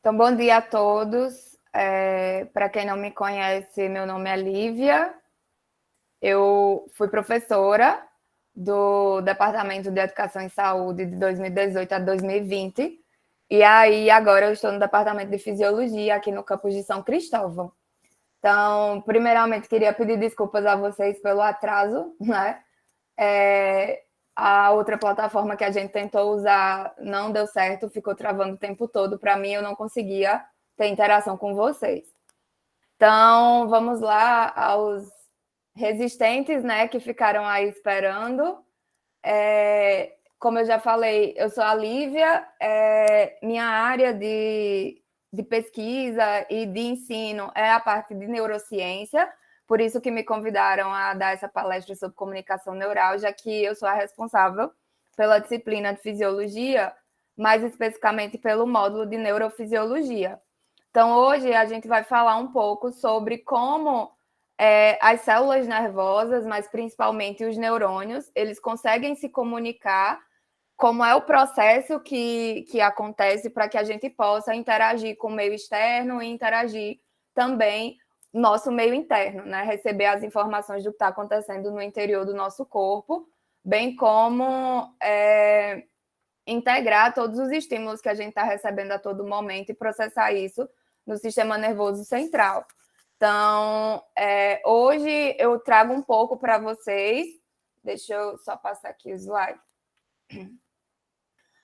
Então, bom dia a todos. Para quem não me conhece, meu nome é Lívia. Eu fui professora do Departamento de Educação e Saúde de 2018 a 2020. E aí, agora eu estou no Departamento de Fisiologia aqui no campus de São Cristóvão. Então, primeiramente, queria pedir desculpas a vocês pelo atraso, né? A outra plataforma que a gente tentou usar não deu certo, ficou travando o tempo todo. Para mim, eu não conseguia ter interação com vocês. Então, vamos lá aos resistentes, né, que ficaram aí esperando. Como eu já falei, eu sou a Lívia, minha área de pesquisa e de ensino é a parte de neurociência, por isso que me convidaram a dar essa palestra sobre comunicação neural, já que eu sou a responsável pela disciplina de fisiologia, mais especificamente pelo módulo de neurofisiologia. Então, hoje a gente vai falar um pouco sobre como as células nervosas, mas principalmente os neurônios, eles conseguem se comunicar, como é o processo que acontece para que a gente possa interagir com o meio externo e interagir também nosso meio interno, né? Receber as informações do que está acontecendo no interior do nosso corpo, bem como integrar todos os estímulos que a gente está recebendo a todo momento e processar isso no sistema nervoso central. Então, hoje eu trago um pouco para vocês. Deixa eu só passar aqui o slide.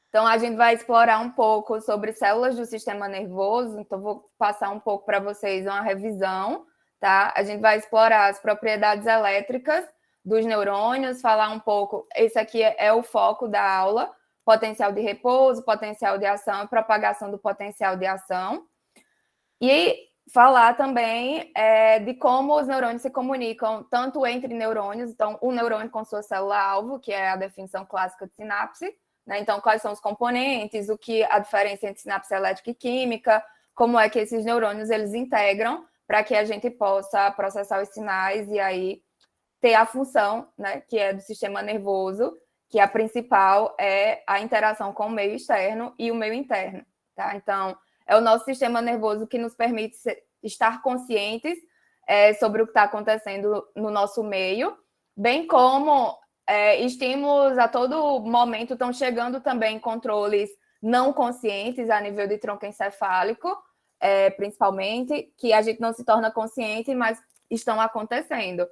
Então, a gente vai explorar um pouco sobre células do sistema nervoso. Então, vou passar um pouco para vocês uma revisão, tá? A gente vai explorar as propriedades elétricas dos neurônios, falar um pouco. Esse aqui é o foco da aula: potencial de repouso, potencial de ação e propagação do potencial de ação. E falar também de como os neurônios se comunicam, tanto entre neurônios, então, o neurônio com sua célula-alvo, que é a definição clássica de sinapse, né? Então, quais são os componentes, o que a diferença entre sinapse elétrica e química, como é que esses neurônios eles integram para que a gente possa processar os sinais e aí ter a função, né, que é do sistema nervoso, que a principal é a interação com o meio externo e o meio interno, tá? Então, é o nosso sistema nervoso que nos permite estar conscientes sobre o que está acontecendo no nosso meio, bem como estímulos a todo momento estão chegando também controles não conscientes a nível de tronco encefálico, principalmente, que a gente não se torna consciente, mas estão acontecendo.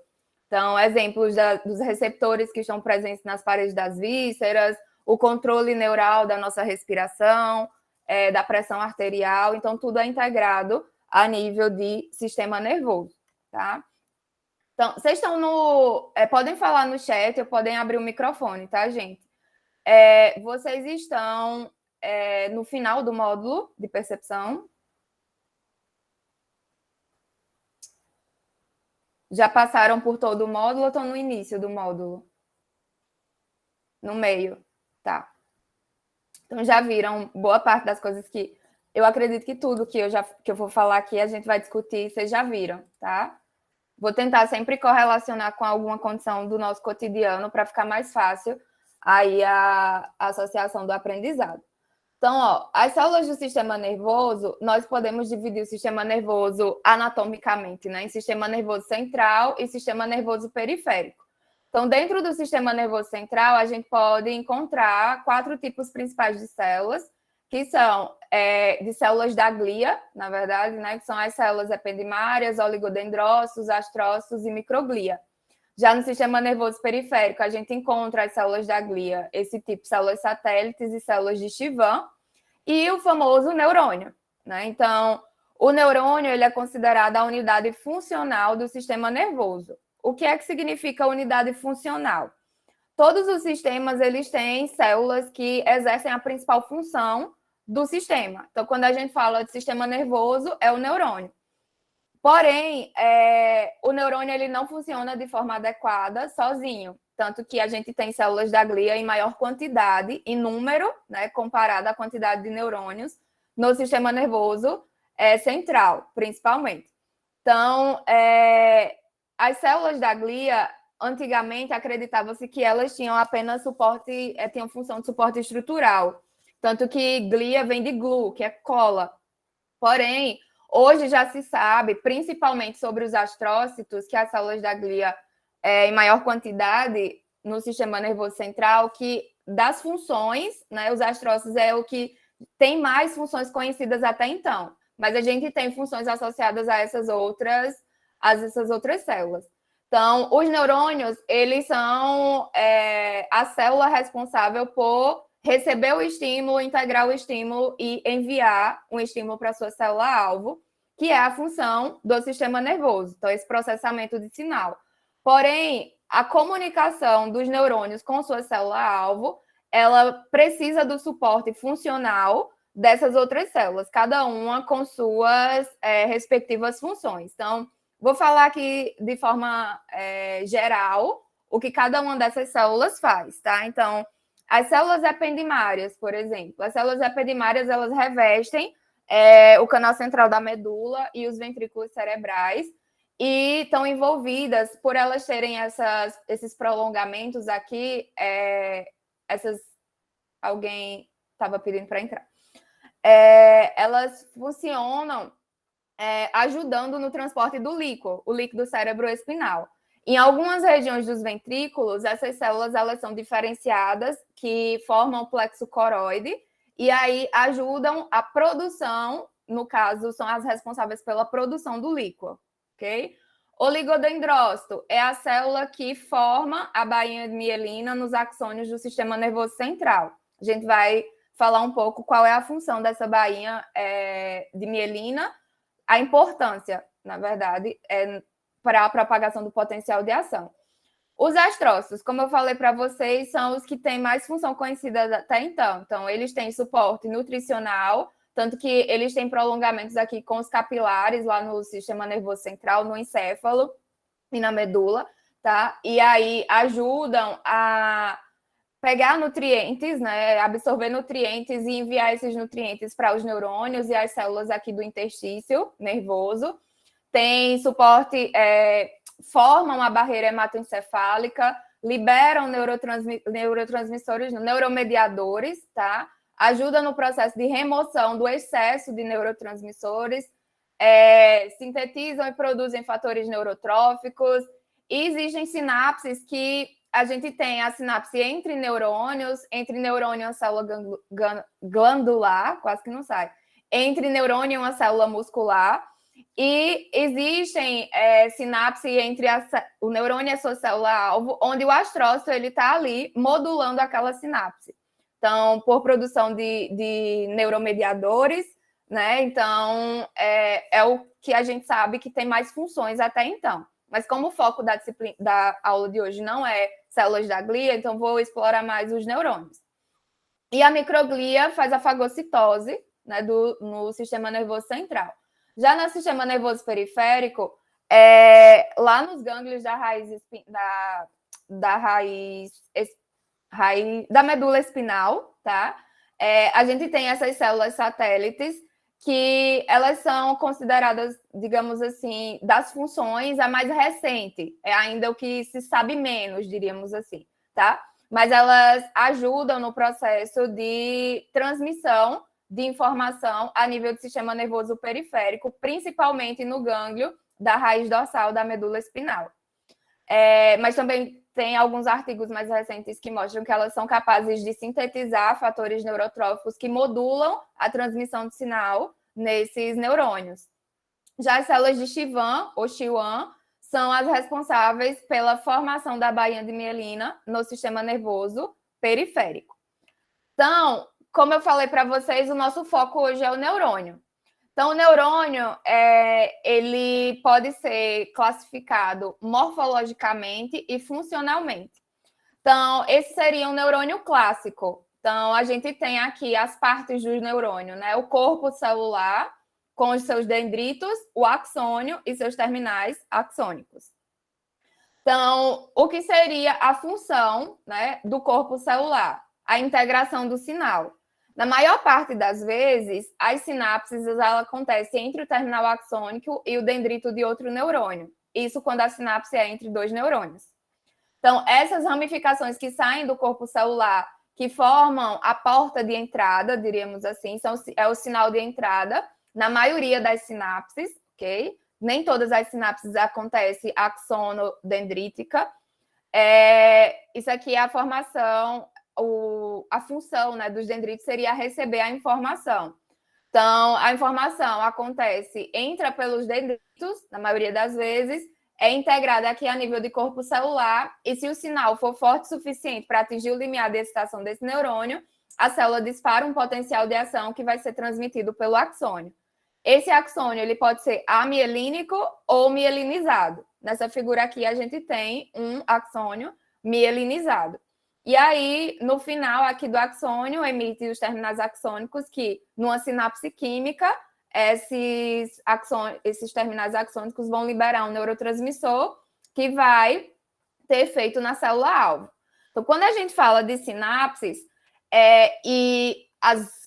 Então, exemplos dos receptores que estão presentes nas paredes das vísceras, o controle neural da nossa respiração, da pressão arterial. Então, tudo é integrado a nível de sistema nervoso, tá? Então, vocês estão no... podem falar no chat, ou podem abrir o microfone, tá, gente? Vocês estão no final do módulo de percepção. Já passaram por todo o módulo ou estão no início do módulo? No meio, tá. Então, já viram boa parte das coisas que... Eu acredito que tudo que eu vou falar aqui, a gente vai discutir, vocês já viram, tá? Vou tentar sempre correlacionar com alguma condição do nosso cotidiano para ficar mais fácil aí a associação do aprendizado. Então, ó, as células do sistema nervoso, nós podemos dividir o sistema nervoso anatomicamente, né, em sistema nervoso central e sistema nervoso periférico. Então, dentro do sistema nervoso central, a gente pode encontrar 4 tipos principais de células, que são de células da glia, na verdade, né, que são as células ependimárias, oligodendrócitos, astrócitos e microglia. Já no sistema nervoso periférico, a gente encontra as células da glia, esse tipo, células satélites e células de Chivan, e o famoso neurônio, né? Então, o neurônio ele é considerado a unidade funcional do sistema nervoso. O que é que significa unidade funcional? Todos os sistemas eles têm células que exercem a principal função do sistema. Então, quando a gente fala de sistema nervoso, é o neurônio. Porém, o neurônio ele não funciona de forma adequada sozinho. Tanto que a gente tem células da glia em maior quantidade, em número, né, comparado à quantidade de neurônios no sistema nervoso central, principalmente. Então, as células da glia, antigamente, acreditava-se que elas tinham apenas suporte, tinham função de suporte estrutural. Tanto que glia vem de glue, que é cola. Porém, hoje já se sabe, principalmente sobre os astrócitos, que as células da glia em maior quantidade no sistema nervoso central, que das funções, né, os astrócitos é o que tem mais funções conhecidas até então, mas a gente tem funções associadas a essas outras células. Então, os neurônios, eles são a célula responsável por receber o estímulo, integrar o estímulo e enviar um estímulo para a sua célula-alvo, que é a função do sistema nervoso, então esse processamento de sinal. Porém, a comunicação dos neurônios com sua célula-alvo, ela precisa do suporte funcional dessas outras células, cada uma com suas respectivas funções. Então, vou falar aqui de forma geral o que cada uma dessas células faz, tá? Então, as células ependimárias, por exemplo, as células ependimárias, elas revestem o canal central da medula e os ventrículos cerebrais e estão envolvidas, por elas terem esses prolongamentos aqui, alguém estava pedindo para entrar. Elas funcionam ajudando no transporte do líquido, o líquido cérebro-espinal. Em algumas regiões dos ventrículos, essas células elas são diferenciadas, que formam o plexo coroide, e aí ajudam a produção, no caso, são as responsáveis pela produção do líquido, ok? Oligodendrócito é a célula que forma a bainha de mielina nos axônios do sistema nervoso central. A gente vai falar um pouco qual é a função dessa bainha de mielina, a importância, na verdade, para a propagação do potencial de ação. Os astrócitos, como eu falei para vocês, são os que têm mais função conhecida até então. Então, eles têm suporte nutricional, tanto que eles têm prolongamentos aqui com os capilares lá no sistema nervoso central, no encéfalo e na medula, tá? E aí ajudam a pegar nutrientes, né, absorver nutrientes e enviar esses nutrientes para os neurônios e as células aqui do interstício nervoso. Tem suporte, formam a barreira hematoencefálica, liberam neurotransmissores, neuromediadores, tá? Ajuda no processo de remoção do excesso de neurotransmissores, sintetizam e produzem fatores neurotróficos, e existem sinapses que a gente tem a sinapse entre neurônio e uma célula glandular, quase que não sai, entre neurônio e uma célula muscular, e existem sinapse entre o neurônio e a sua célula-alvo, onde o astrócito está ali modulando aquela sinapse. Então, por produção de neuromediadores, né? Então, é o que a gente sabe que tem mais funções até então. Mas como o foco da aula de hoje não é células da glia, então vou explorar mais os neurônios. E a microglia faz a fagocitose, né, no sistema nervoso central. Já no sistema nervoso periférico, lá nos gânglios da da medula espinal, tá? A gente tem essas células satélites que elas são consideradas, digamos assim, das funções a mais recente, ainda o que se sabe menos, diríamos assim, tá? Mas elas ajudam no processo de transmissão de informação a nível do sistema nervoso periférico, principalmente no gânglio da raiz dorsal da medula espinal. Mas também tem alguns artigos mais recentes que mostram que elas são capazes de sintetizar fatores neurotróficos que modulam a transmissão de sinal nesses neurônios. Já as células de Schwann, ou Schwann, são as responsáveis pela formação da bainha de mielina no sistema nervoso periférico. Então, como eu falei para vocês, o nosso foco hoje é o neurônio. Então, o neurônio, ele pode ser classificado morfologicamente e funcionalmente. Então, esse seria um neurônio clássico. Então, a gente tem aqui as partes do neurônio, né? O corpo celular, com os seus dendritos, o axônio e seus terminais axônicos. Então, o que seria a função, né, do corpo celular? A integração do sinal. Na maior parte das vezes, as sinapses acontecem entre o terminal axônico e o dendrito de outro neurônio. Isso quando a sinapse é entre dois neurônios. Então, essas ramificações que saem do corpo celular, que formam a porta de entrada, diríamos assim, é o sinal de entrada, na maioria das sinapses, ok? Nem todas as sinapses acontece axonodendrítica. Isso aqui é a formação, a função, né, dos dendritos seria receber a informação. Então, a informação acontece, entra pelos dendritos, na maioria das vezes, é integrada aqui a nível de corpo celular, e se o sinal for forte o suficiente para atingir o limiar de excitação desse neurônio, a célula dispara um potencial de ação que vai ser transmitido pelo axônio. Esse axônio ele pode ser amielínico ou mielinizado. Nessa figura aqui, a gente tem um axônio mielinizado. E aí, no final aqui do axônio, emite os terminais axônicos que, numa sinapse química, esses terminais axônicos vão liberar um neurotransmissor que vai ter efeito na célula-alvo. Então, quando a gente fala de sinapses e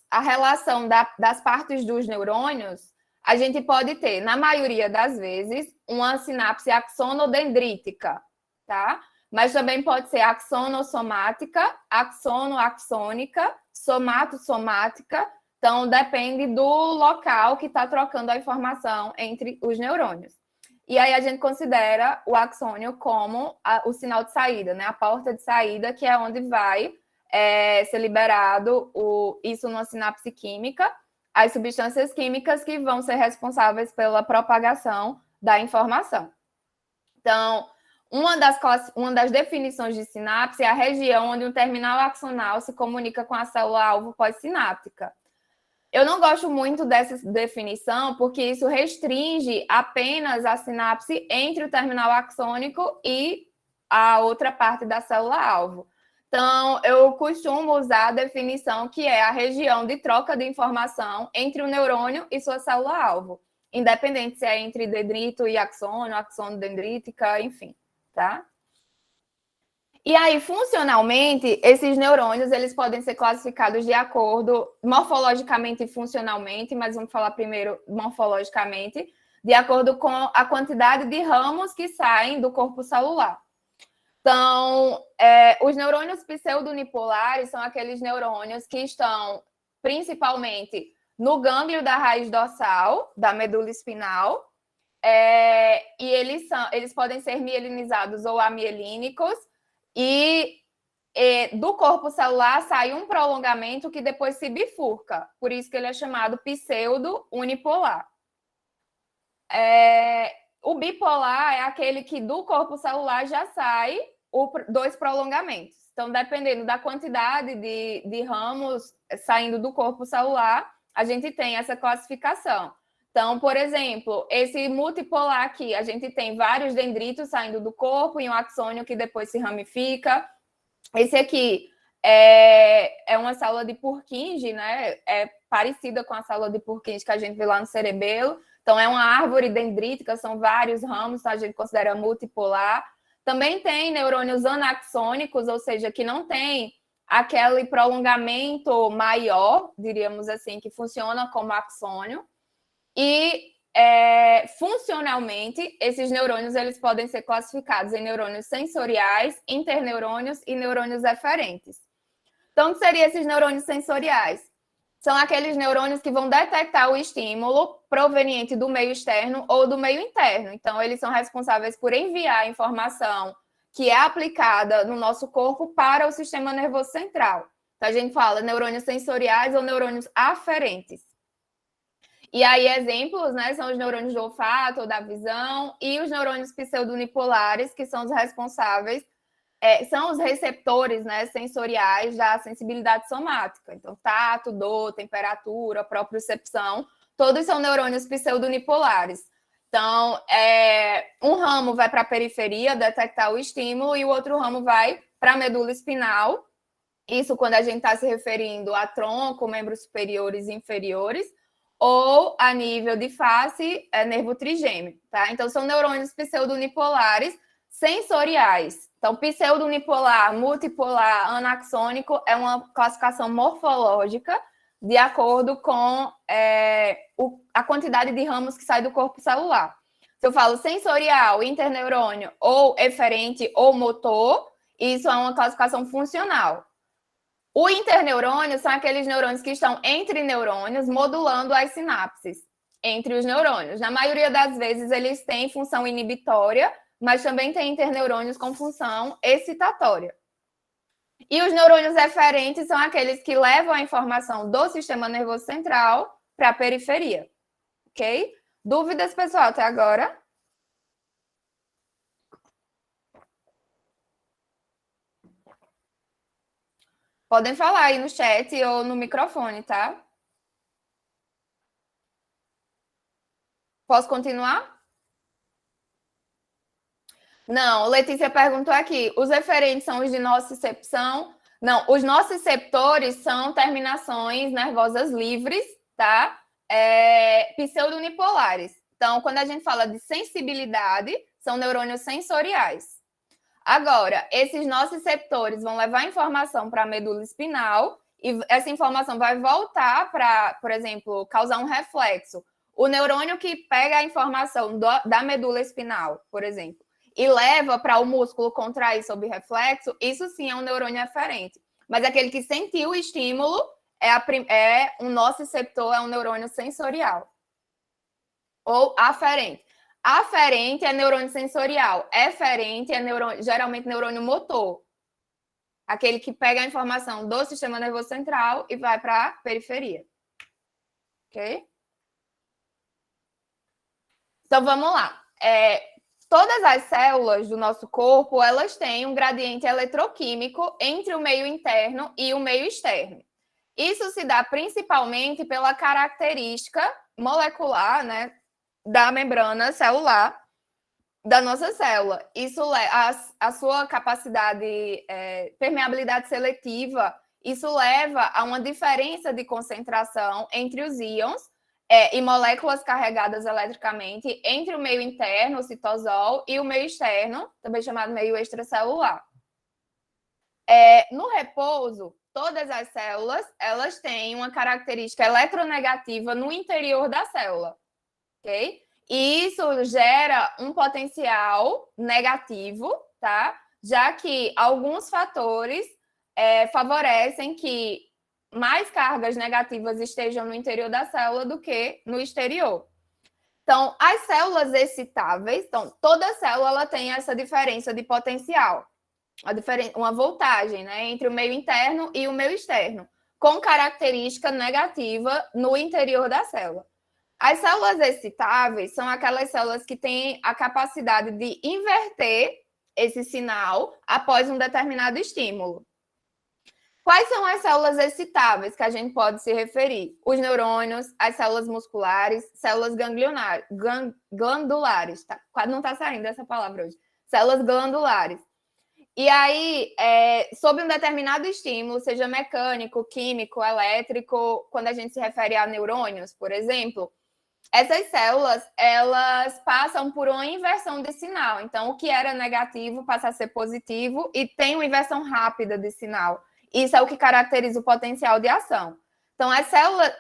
a relação das partes dos neurônios, a gente pode ter, na maioria das vezes, uma sinapse axonodendrítica, tá? Mas também pode ser axonossomática, axonoaxônica, somatossomática. Então, depende do local que está trocando a informação entre os neurônios. E aí a gente considera o axônio como o sinal de saída, né? A porta de saída, que é onde vai ser liberado isso numa sinapse química, as substâncias químicas que vão ser responsáveis pela propagação da informação. Então, uma das definições de sinapse é a região onde o terminal axonal se comunica com a célula-alvo pós-sináptica. Eu não gosto muito dessa definição, porque isso restringe apenas a sinapse entre o terminal axônico e a outra parte da célula-alvo. Então, eu costumo usar a definição que é a região de troca de informação entre o neurônio e sua célula-alvo, independente se é entre dendrito e axônio, axonodendrítica, enfim, tá? E aí, funcionalmente, esses neurônios, eles podem ser classificados de acordo, morfologicamente e funcionalmente, mas vamos falar primeiro morfologicamente, de acordo com a quantidade de ramos que saem do corpo celular. Então, os neurônios pseudonipolares são aqueles neurônios que estão principalmente no gânglio da raiz dorsal, da medula espinal, e eles podem ser mielinizados ou amielínicos, e do corpo celular sai um prolongamento que depois se bifurca, por isso que ele é chamado pseudo-unipolar. O bipolar é aquele que do corpo celular já sai dois prolongamentos. Então, dependendo da quantidade de ramos saindo do corpo celular, a gente tem essa classificação. Então, por exemplo, esse multipolar aqui, a gente tem vários dendritos saindo do corpo e um axônio que depois se ramifica. Esse aqui é uma célula de Purkinje, né? É parecida com a célula de Purkinje que a gente vê lá no cerebelo. Então, é uma árvore dendrítica, são vários ramos, então a gente considera multipolar. Também tem neurônios anaxônicos, ou seja, que não tem aquele prolongamento maior, diríamos assim, que funciona como axônio. E, funcionalmente, esses neurônios eles podem ser classificados em neurônios sensoriais, interneurônios e neurônios eferentes. Então, o que seriam esses neurônios sensoriais? São aqueles neurônios que vão detectar o estímulo proveniente do meio externo ou do meio interno. Então, eles são responsáveis por enviar a informação que é aplicada no nosso corpo para o sistema nervoso central. Então, a gente fala neurônios sensoriais ou neurônios aferentes. E aí, exemplos, né, são os neurônios do olfato ou da visão e os neurônios pseudonipolares, que são os responsáveis, são os receptores, né, sensoriais da sensibilidade somática. Então, tato, dor, temperatura, propriocepção, todos são neurônios pseudonipolares. Então, um ramo vai para a periferia detectar o estímulo e o outro ramo vai para a medula espinal. Isso quando a gente está se referindo a tronco, membros superiores e inferiores, ou a nível de face, nervo trigêmeo, tá? Então, são neurônios pseudonipolares sensoriais. Então, pseudonipolar, multipolar, anaxônico é uma classificação morfológica de acordo com a quantidade de ramos que sai do corpo celular. Se eu falo sensorial, interneurônio, ou eferente, ou motor, isso é uma classificação funcional. O interneurônio são aqueles neurônios que estão entre neurônios, modulando as sinapses. entre os neurônios. Na maioria das vezes, eles têm função inibitória, mas também tem interneurônios com função excitatória. E os neurônios eferentes são aqueles que levam a informação do sistema nervoso central para a periferia. Ok? Dúvidas, pessoal, até agora? Podem falar aí no chat ou no microfone, tá? Posso continuar? Não, Letícia perguntou aqui. Os eferentes são os de nocicepção? Não, os nociceptores são terminações nervosas livres, tá? Pseudonipolares. Então, quando a gente fala de sensibilidade, são neurônios sensoriais. Agora, esses nociceptores vão levar informação para a medula espinal e essa informação vai voltar para, por exemplo, causar um reflexo. O neurônio que pega a informação da medula espinal, por exemplo, e leva para o músculo contrair sob reflexo, isso sim é um neurônio eferente. Mas aquele que sentiu o estímulo é um nociceptor, é um neurônio sensorial. Ou aferente. Aferente é neurônio sensorial. Eferente é geralmente neurônio motor. Aquele que pega a informação do sistema nervoso central e vai para a periferia. Ok? Então, vamos lá. Todas as células do nosso corpo, elas têm um gradiente eletroquímico entre o meio interno e o meio externo. Isso se dá principalmente pela característica molecular, né, da membrana celular da nossa célula. Isso, a sua capacidade, permeabilidade seletiva, isso leva a uma diferença de concentração entre os íons e moléculas carregadas eletricamente entre o meio interno, o citosol, e o meio externo, também chamado meio extracelular. No repouso, todas as células, elas têm uma característica eletronegativa no interior da célula, ok? E isso gera um potencial negativo, tá? Já que alguns fatores favorecem que mais cargas negativas estejam no interior da célula do que no exterior. Então, as células excitáveis, então, toda célula ela tem essa diferença de potencial, uma voltagem, né, entre o meio interno e o meio externo, com característica negativa no interior da célula. As células excitáveis são aquelas células que têm a capacidade de inverter esse sinal após um determinado estímulo. Quais são as células excitáveis que a gente pode se referir? Os neurônios, as células musculares, células glandulares. Tá? Não está saindo essa palavra hoje. Células glandulares. E aí, sob um determinado estímulo, seja mecânico, químico, elétrico, quando a gente se refere a neurônios, por exemplo, essas células, elas passam por uma inversão de sinal. Então, o que era negativo passa a ser positivo e tem uma inversão rápida de sinal. Isso é o que caracteriza o potencial de ação. Então,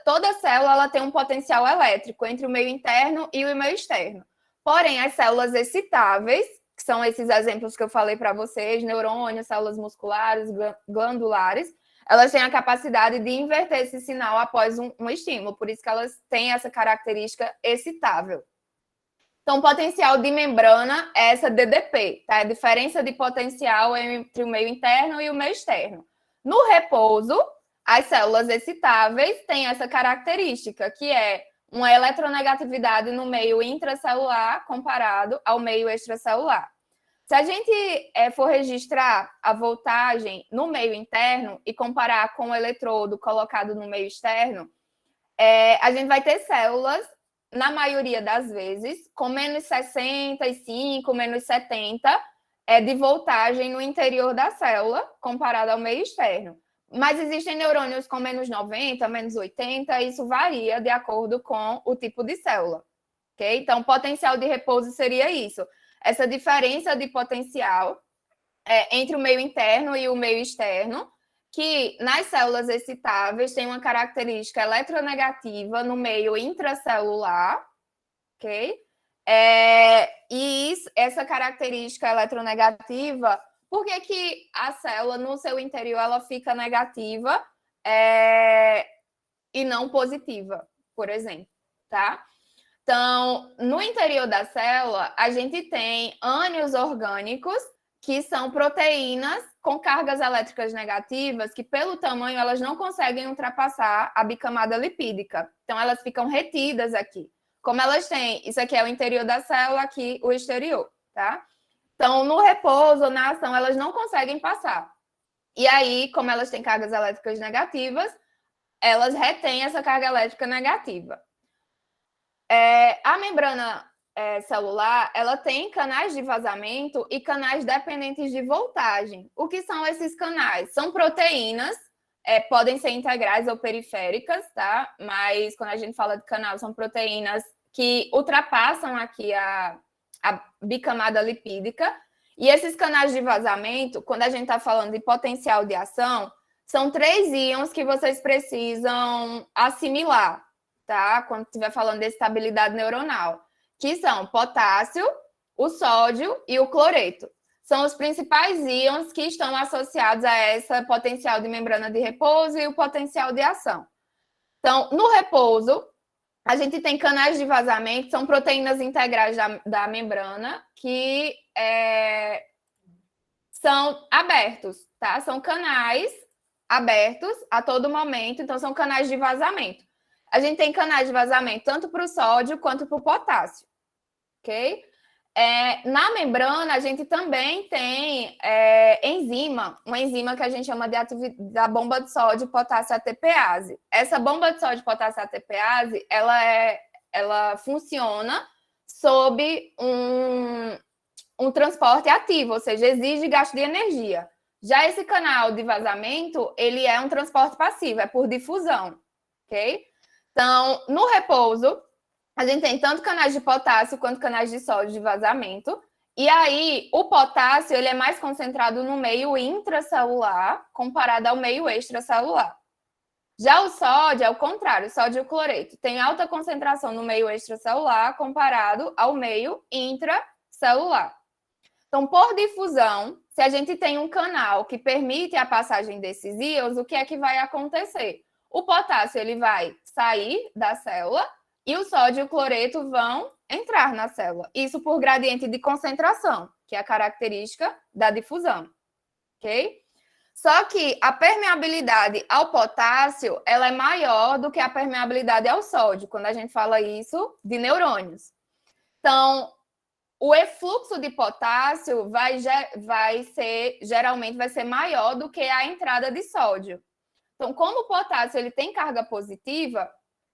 toda célula ela tem um potencial elétrico entre o meio interno e o meio externo. Porém, as células excitáveis, que são esses exemplos que eu falei para vocês, neurônios, células musculares, glandulares, elas têm a capacidade de inverter esse sinal após um estímulo, por isso que elas têm essa característica excitável. Então, potencial de membrana é essa DDP, tá? A diferença de potencial entre o meio interno e o meio externo. No repouso, as células excitáveis têm essa característica, que é uma eletronegatividade no meio intracelular comparado ao meio extracelular. Se a gente for registrar a voltagem no meio interno e comparar com o eletrodo colocado no meio externo, a gente vai ter células, na maioria das vezes, com menos 65, menos 70 de voltagem no interior da célula, comparado ao meio externo. Mas existem neurônios com menos 90, menos 80, isso varia de acordo com o tipo de célula. Okay? Então, potencial de repouso seria isso. Essa diferença de potencial entre o meio interno e o meio externo, que nas células excitáveis tem uma característica eletronegativa no meio intracelular, ok? Essa característica eletronegativa, por que a célula no seu interior ela fica negativa e não positiva, por exemplo, tá? Então, no interior da célula, a gente tem ânions orgânicos, que são proteínas com cargas elétricas negativas, que pelo tamanho elas não conseguem ultrapassar a bicamada lipídica. Então, elas ficam retidas aqui. Como elas têm, isso aqui é o interior da célula, aqui o exterior, tá? Então, no repouso, na ação, elas não conseguem passar. E aí, como elas têm cargas elétricas negativas, elas retêm essa carga elétrica negativa. A membrana celular, ela tem canais de vazamento e canais dependentes de voltagem. O que são esses canais? São proteínas, podem ser integrais ou periféricas, tá? Mas quando a gente fala de canal, são proteínas que ultrapassam aqui a bicamada lipídica. E esses canais de vazamento, quando a gente está falando de potencial de ação, são 3 íons que vocês precisam assimilar, tá? Quando estiver falando de estabilidade neuronal, que são potássio, o sódio e o cloreto. São os principais íons que estão associados a essa potencial de membrana de repouso e o potencial de ação. Então, no repouso, a gente tem canais de vazamento, são proteínas integrais da membrana que são abertos, tá? São canais abertos a todo momento, então são canais de vazamento. A gente tem canais de vazamento tanto para o sódio quanto para o potássio, ok? Na membrana, a gente também tem uma enzima que a gente chama da bomba de sódio potássio ATPase. Essa bomba de sódio potássio ATPase, ela funciona sob um transporte ativo, ou seja, exige gasto de energia. Já esse canal de vazamento, ele é um transporte passivo, é por difusão, ok? Então, no repouso, a gente tem tanto canais de potássio quanto canais de sódio de vazamento. E aí, o potássio ele é mais concentrado no meio intracelular comparado ao meio extracelular. Já o sódio é o contrário, o sódio e o cloreto tem alta concentração no meio extracelular comparado ao meio intracelular. Então, por difusão, se a gente tem um canal que permite a passagem desses íons, o que é que vai acontecer? O potássio ele vai sair da célula e o sódio e o cloreto vão entrar na célula. Isso por gradiente de concentração, que é a característica da difusão, ok? Só que a permeabilidade ao potássio, ela é maior do que a permeabilidade ao sódio, quando a gente fala isso de neurônios. Então, o efluxo de potássio geralmente vai ser maior do que a entrada de sódio. Então, como o potássio ele tem carga positiva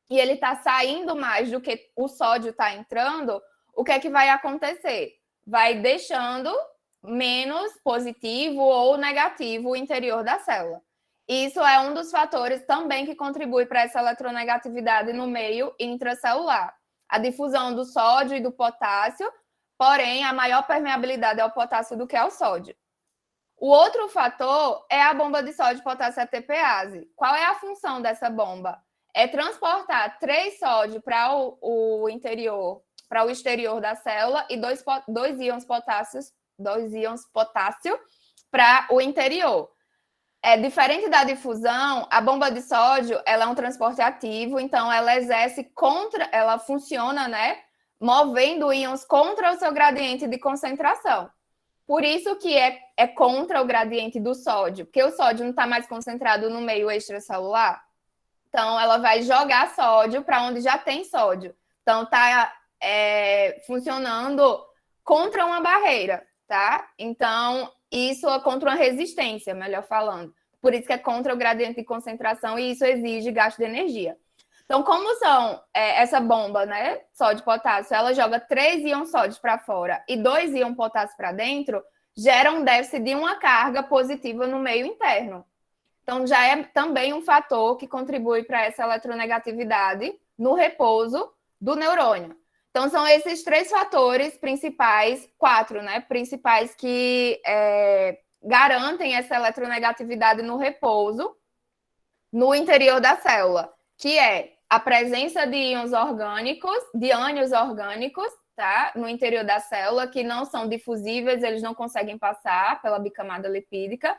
e ele está saindo mais do que o sódio está entrando, o que é que vai acontecer? Vai deixando menos positivo ou negativo o interior da célula. Isso é um dos fatores também que contribui para essa eletronegatividade no meio intracelular. A difusão do sódio e do potássio, porém, a maior permeabilidade é ao potássio do que ao sódio. O outro fator é a bomba de sódio potássio ATPase. Qual é a função dessa bomba? É transportar 3 sódio para o interior, para o exterior da célula e 2 íons potássio para o interior. Diferente da difusão, a bomba de sódio ela é um transporte ativo, então ela funciona, né, movendo íons contra o seu gradiente de concentração. Por isso que é contra o gradiente do sódio, porque o sódio não está mais concentrado no meio extracelular. Então, ela vai jogar sódio para onde já tem sódio. Então, está funcionando contra uma barreira, tá? Então, isso é contra uma resistência, melhor falando. Por isso que é contra o gradiente de concentração e isso exige gasto de energia. Então, como são essa bomba, né, sódio e potássio, ela joga 3 íons sódio para fora e 2 íons potássio para dentro, gera um déficit de uma carga positiva no meio interno. Então, já é também um fator que contribui para essa eletronegatividade no repouso do neurônio. Então, são esses 3 fatores principais, 4, né, principais que garantem essa eletronegatividade no repouso no interior da célula, que é a presença de íons orgânicos, de ânions orgânicos, tá? No interior da célula, que não são difusíveis, eles não conseguem passar pela bicamada lipídica.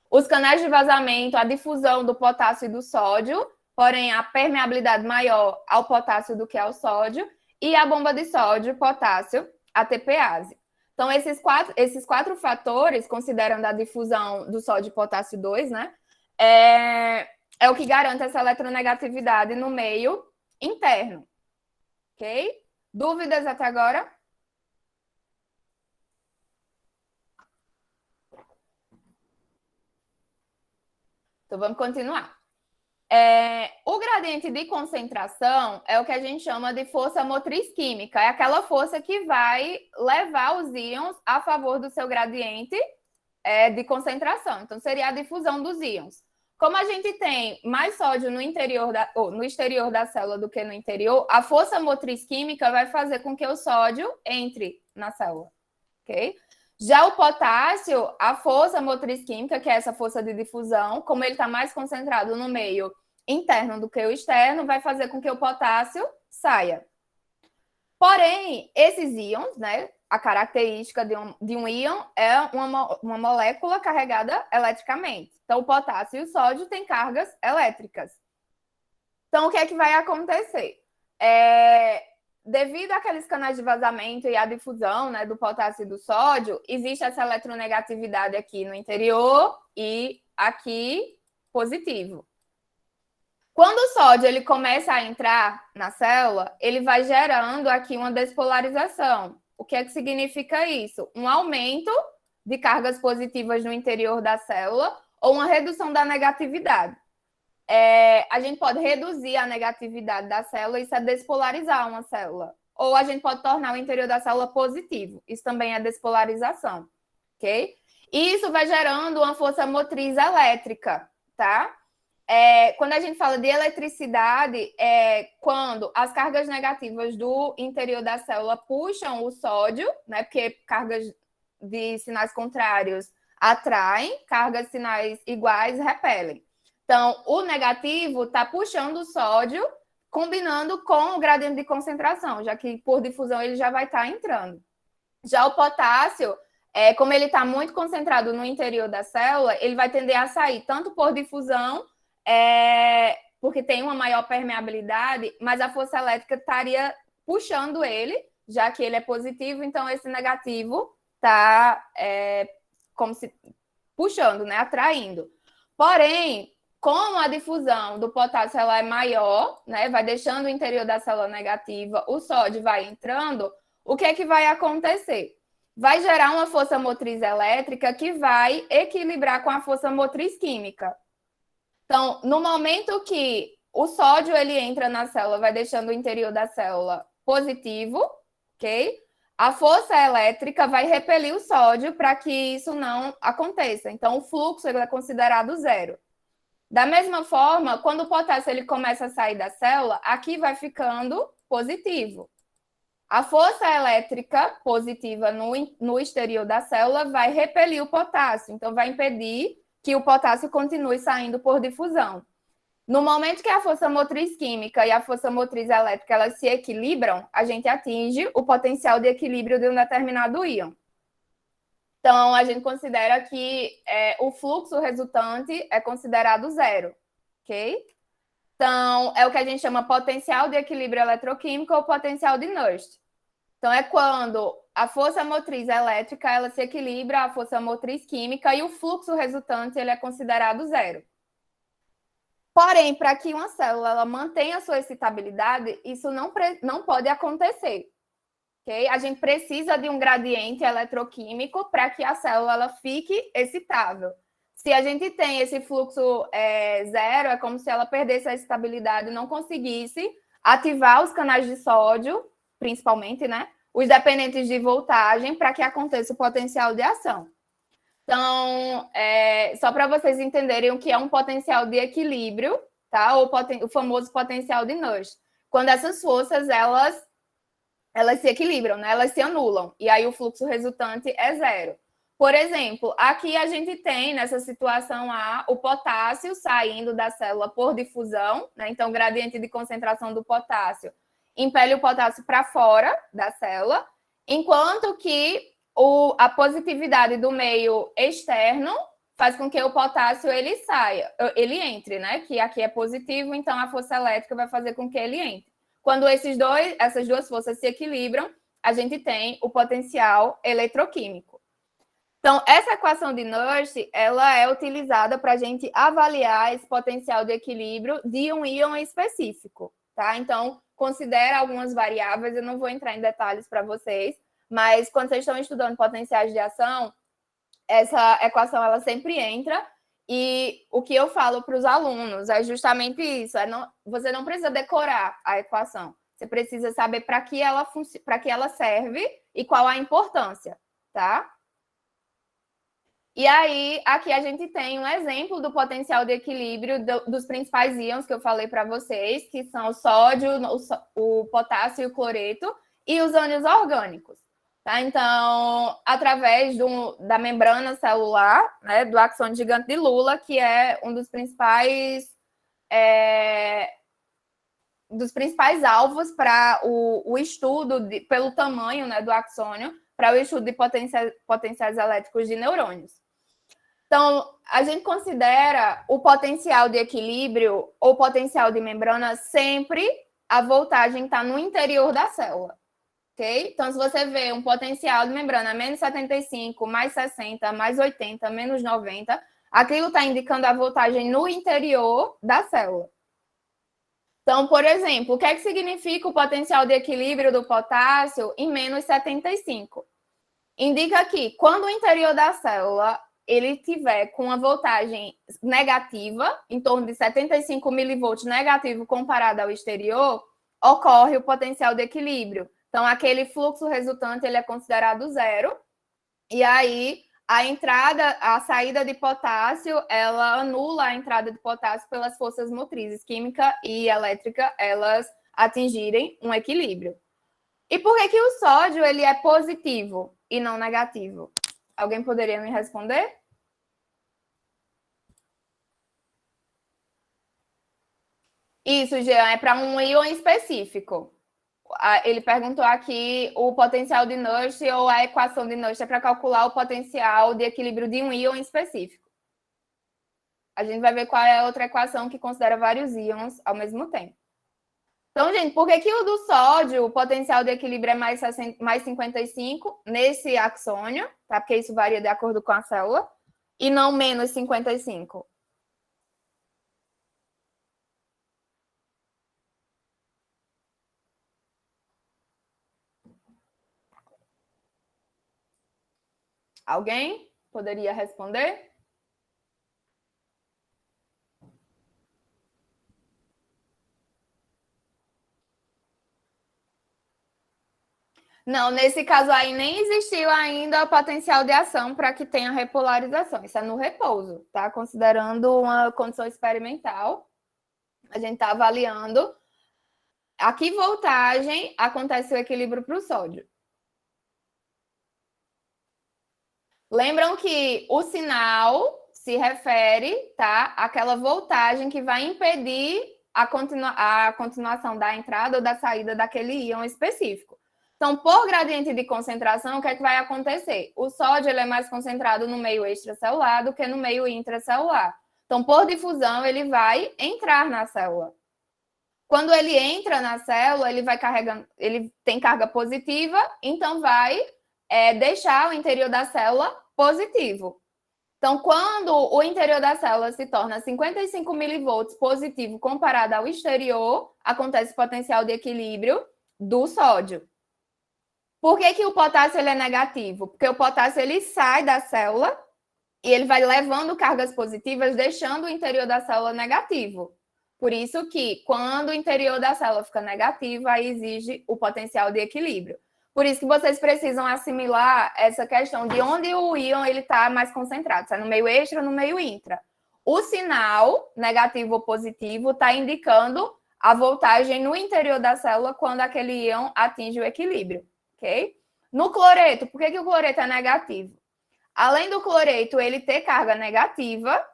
Os canais de vazamento, a difusão do potássio e do sódio, porém a permeabilidade maior ao potássio do que ao sódio. e a bomba de sódio, potássio, ATPase. Então, esses quatro fatores, considerando a difusão do sódio e potássio 2, né, é o que garante essa eletronegatividade no meio interno. Ok? Dúvidas até agora? Então, vamos continuar. O gradiente de concentração é o que a gente chama de força motriz química. É aquela força que vai levar os íons a favor do seu gradiente de concentração. Então, seria a difusão dos íons. Como a gente tem mais sódio no exterior da célula do que no interior, a força motriz química vai fazer com que o sódio entre na célula. Ok? Já o potássio, a força motriz química, que é essa força de difusão, como ele está mais concentrado no meio interno do que o externo, vai fazer com que o potássio saia. Porém, esses íons, né, a característica de um íon é uma molécula carregada eletricamente. Então, o potássio e o sódio têm cargas elétricas. Então, o que é que vai acontecer? Devido àqueles canais de vazamento e à difusão, né, do potássio e do sódio, existe essa eletronegatividade aqui no interior e aqui positivo. Quando o sódio ele começa a entrar na célula, ele vai gerando aqui uma despolarização. O que é que significa isso? Um aumento de cargas positivas no interior da célula ou uma redução da negatividade. A gente pode reduzir a negatividade da célula, isso é despolarizar uma célula. Ou a gente pode tornar o interior da célula positivo, isso também é despolarização, ok? E isso vai gerando uma força motriz elétrica, tá? Quando a gente fala de eletricidade, quando as cargas negativas do interior da célula puxam o sódio, né? Porque cargas de sinais contrários atraem, cargas de sinais iguais repelem. Então, o negativo está puxando o sódio, combinando com o gradiente de concentração, já que por difusão ele já vai estar entrando. Já o potássio, como ele está muito concentrado no interior da célula, ele vai tender a sair tanto por difusão, porque tem uma maior permeabilidade, mas a força elétrica estaria puxando ele, já que ele é positivo, então esse negativo está como se puxando, né, atraindo. Porém, como a difusão do potássio ela é maior, né, vai deixando o interior da célula negativa, o sódio vai entrando, o que é que vai acontecer? Vai gerar uma força motriz elétrica que vai equilibrar com a força motriz química. Então, no momento que o sódio ele entra na célula, vai deixando o interior da célula positivo, ok? A força elétrica vai repelir o sódio para que isso não aconteça. Então, o fluxo ele é considerado zero. Da mesma forma, quando o potássio ele começa a sair da célula, aqui vai ficando positivo. A força elétrica positiva no exterior da célula vai repelir o potássio, então vai impedir que o potássio continue saindo por difusão. No momento que a força motriz química e a força motriz elétrica elas se equilibram, a gente atinge o potencial de equilíbrio de um determinado íon. Então, a gente considera que o fluxo resultante é considerado zero, ok? Então, é o que a gente chama potencial de equilíbrio eletroquímico ou potencial de Nernst. Então, é quando a força motriz elétrica ela se equilibra à força motriz química e o fluxo resultante ele é considerado zero. Porém, para que uma célula ela mantenha a sua excitabilidade, isso não pode acontecer. Okay? A gente precisa de um gradiente eletroquímico para que a célula ela fique excitável. Se a gente tem esse fluxo zero, é como se ela perdesse a estabilidade e não conseguisse ativar os canais de sódio, principalmente, né? Os dependentes de voltagem, para que aconteça o potencial de ação. Então, só para vocês entenderem o que é um potencial de equilíbrio, tá? Ou o famoso potencial de Nernst. Quando essas forças, elas se equilibram, né? Elas se anulam. E aí o fluxo resultante é zero. Por exemplo, aqui a gente tem, nessa situação o potássio saindo da célula por difusão, né? Então, o gradiente de concentração do potássio impele o potássio para fora da célula, enquanto que a positividade do meio externo faz com que o potássio ele entre, né? Que aqui é positivo, então a força elétrica vai fazer com que ele entre. Quando essas duas forças se equilibram, a gente tem o potencial eletroquímico. Então, essa equação de Nernst, ela é utilizada para a gente avaliar esse potencial de equilíbrio de um íon específico, tá? Então, considera algumas variáveis, eu não vou entrar em detalhes para vocês, mas quando vocês estão estudando potenciais de ação, essa equação ela sempre entra, e o que eu falo para os alunos é justamente isso, você não precisa decorar a equação, você precisa saber para que ela serve e qual a importância, tá? E aí, aqui a gente tem um exemplo do potencial de equilíbrio dos principais íons que eu falei para vocês, que são o sódio, o potássio e o cloreto, e os ânions orgânicos. Tá? Então, através da membrana celular, né, do axônio gigante de Lula, que é um dos principais alvos para o estudo, pelo tamanho, né, do axônio, para o estudo de potenciais elétricos de neurônios. Então, a gente considera o potencial de equilíbrio ou potencial de membrana sempre a voltagem está no interior da célula, ok? Então, se você vê um potencial de membrana menos 75, mais 60, mais 80, menos 90, aquilo está indicando a voltagem no interior da célula. Então, por exemplo, o que é que significa o potencial de equilíbrio do potássio em menos 75? Indica que quando o interior da célula ele tiver com uma voltagem negativa, em torno de 75 milivolts negativo comparado ao exterior, ocorre o potencial de equilíbrio. Então, aquele fluxo resultante ele é considerado zero, e aí a saída de potássio, ela anula a entrada de potássio pelas forças motrizes química e elétrica, elas atingirem um equilíbrio. E por que o sódio ele é positivo e não negativo? Alguém poderia me responder? Isso, Jean, é para um íon específico. Ele perguntou aqui o potencial de Nernst ou a equação de Nernst é para calcular o potencial de equilíbrio de um íon específico. A gente vai ver qual é a outra equação que considera vários íons ao mesmo tempo. Então, gente, por que o do sódio, o potencial de equilíbrio é mais 55 nesse axônio, tá? Porque isso varia de acordo com a célula, e não menos 55? Alguém poderia responder? Não, nesse caso aí nem existiu ainda o potencial de ação para que tenha repolarização. Isso é no repouso, tá? Considerando uma condição experimental, a gente está avaliando a que voltagem acontece o equilíbrio para o sódio. Lembram que o sinal se refere, tá, àquela voltagem que vai impedir a continuação da entrada ou da saída daquele íon específico. Então, por gradiente de concentração, o que é que vai acontecer? O sódio ele é mais concentrado no meio extracelular do que no meio intracelular. Então, por difusão, ele vai entrar na célula. Quando ele entra na célula, ele vai carregando, ele tem carga positiva, então vai deixar o interior da célula positivo. Então, quando o interior da célula se torna 55 milivolts positivo comparado ao exterior, acontece potencial de equilíbrio do sódio. Por que o potássio ele é negativo? Porque o potássio ele sai da célula e ele vai levando cargas positivas, deixando o interior da célula negativo. Por isso que, quando o interior da célula fica negativo, aí exige o potencial de equilíbrio. Por isso que vocês precisam assimilar essa questão de onde o íon está mais concentrado, se é no meio extra ou no meio intra. O sinal, negativo ou positivo, está indicando a voltagem no interior da célula quando aquele íon atinge o equilíbrio, ok? No cloreto, por que o cloreto é negativo? Além do cloreto ele ter carga negativa,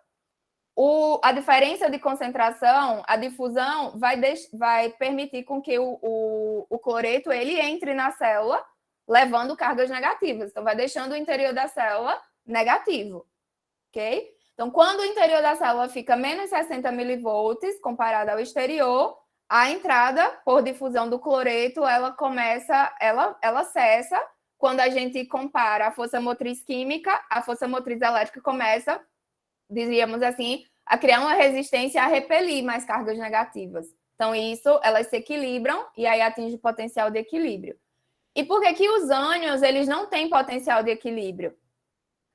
a diferença de concentração, a difusão, vai permitir com que o cloreto ele entre na célula, levando cargas negativas. Então, vai deixando o interior da célula negativo, ok? Então, quando o interior da célula fica menos 60 milivolts comparado ao exterior, A entrada por difusão do cloreto, ela cessa quando a gente compara a força motriz química, a força motriz elétrica começa, diríamos assim, a criar uma resistência a repelir mais cargas negativas. Então, elas se equilibram e aí atinge o potencial de equilíbrio. E por que os ânions, eles não têm potencial de equilíbrio?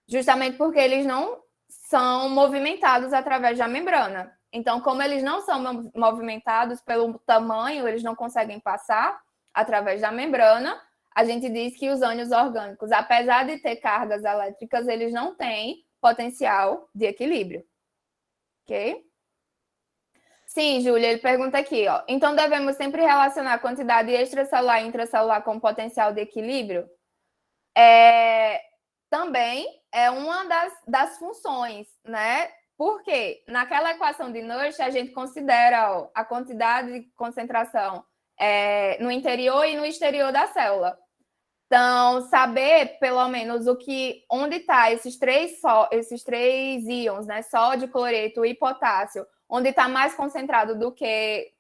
Justamente porque eles não são movimentados através da membrana. Então, como eles não são movimentados pelo tamanho, eles não conseguem passar através da membrana, a gente diz que os ânions orgânicos, apesar de ter cargas elétricas, eles não têm potencial de equilíbrio. Ok? Sim, Júlia, ele pergunta aqui, ó. Então, devemos sempre relacionar a quantidade extracelular e intracelular com potencial de equilíbrio? Também é uma das funções, né? Porque naquela equação de Nernst, a gente considera a quantidade de concentração no interior e no exterior da célula. Então, saber pelo menos onde está esses três íons, né? Sódio, cloreto e potássio, onde está mais concentrado do que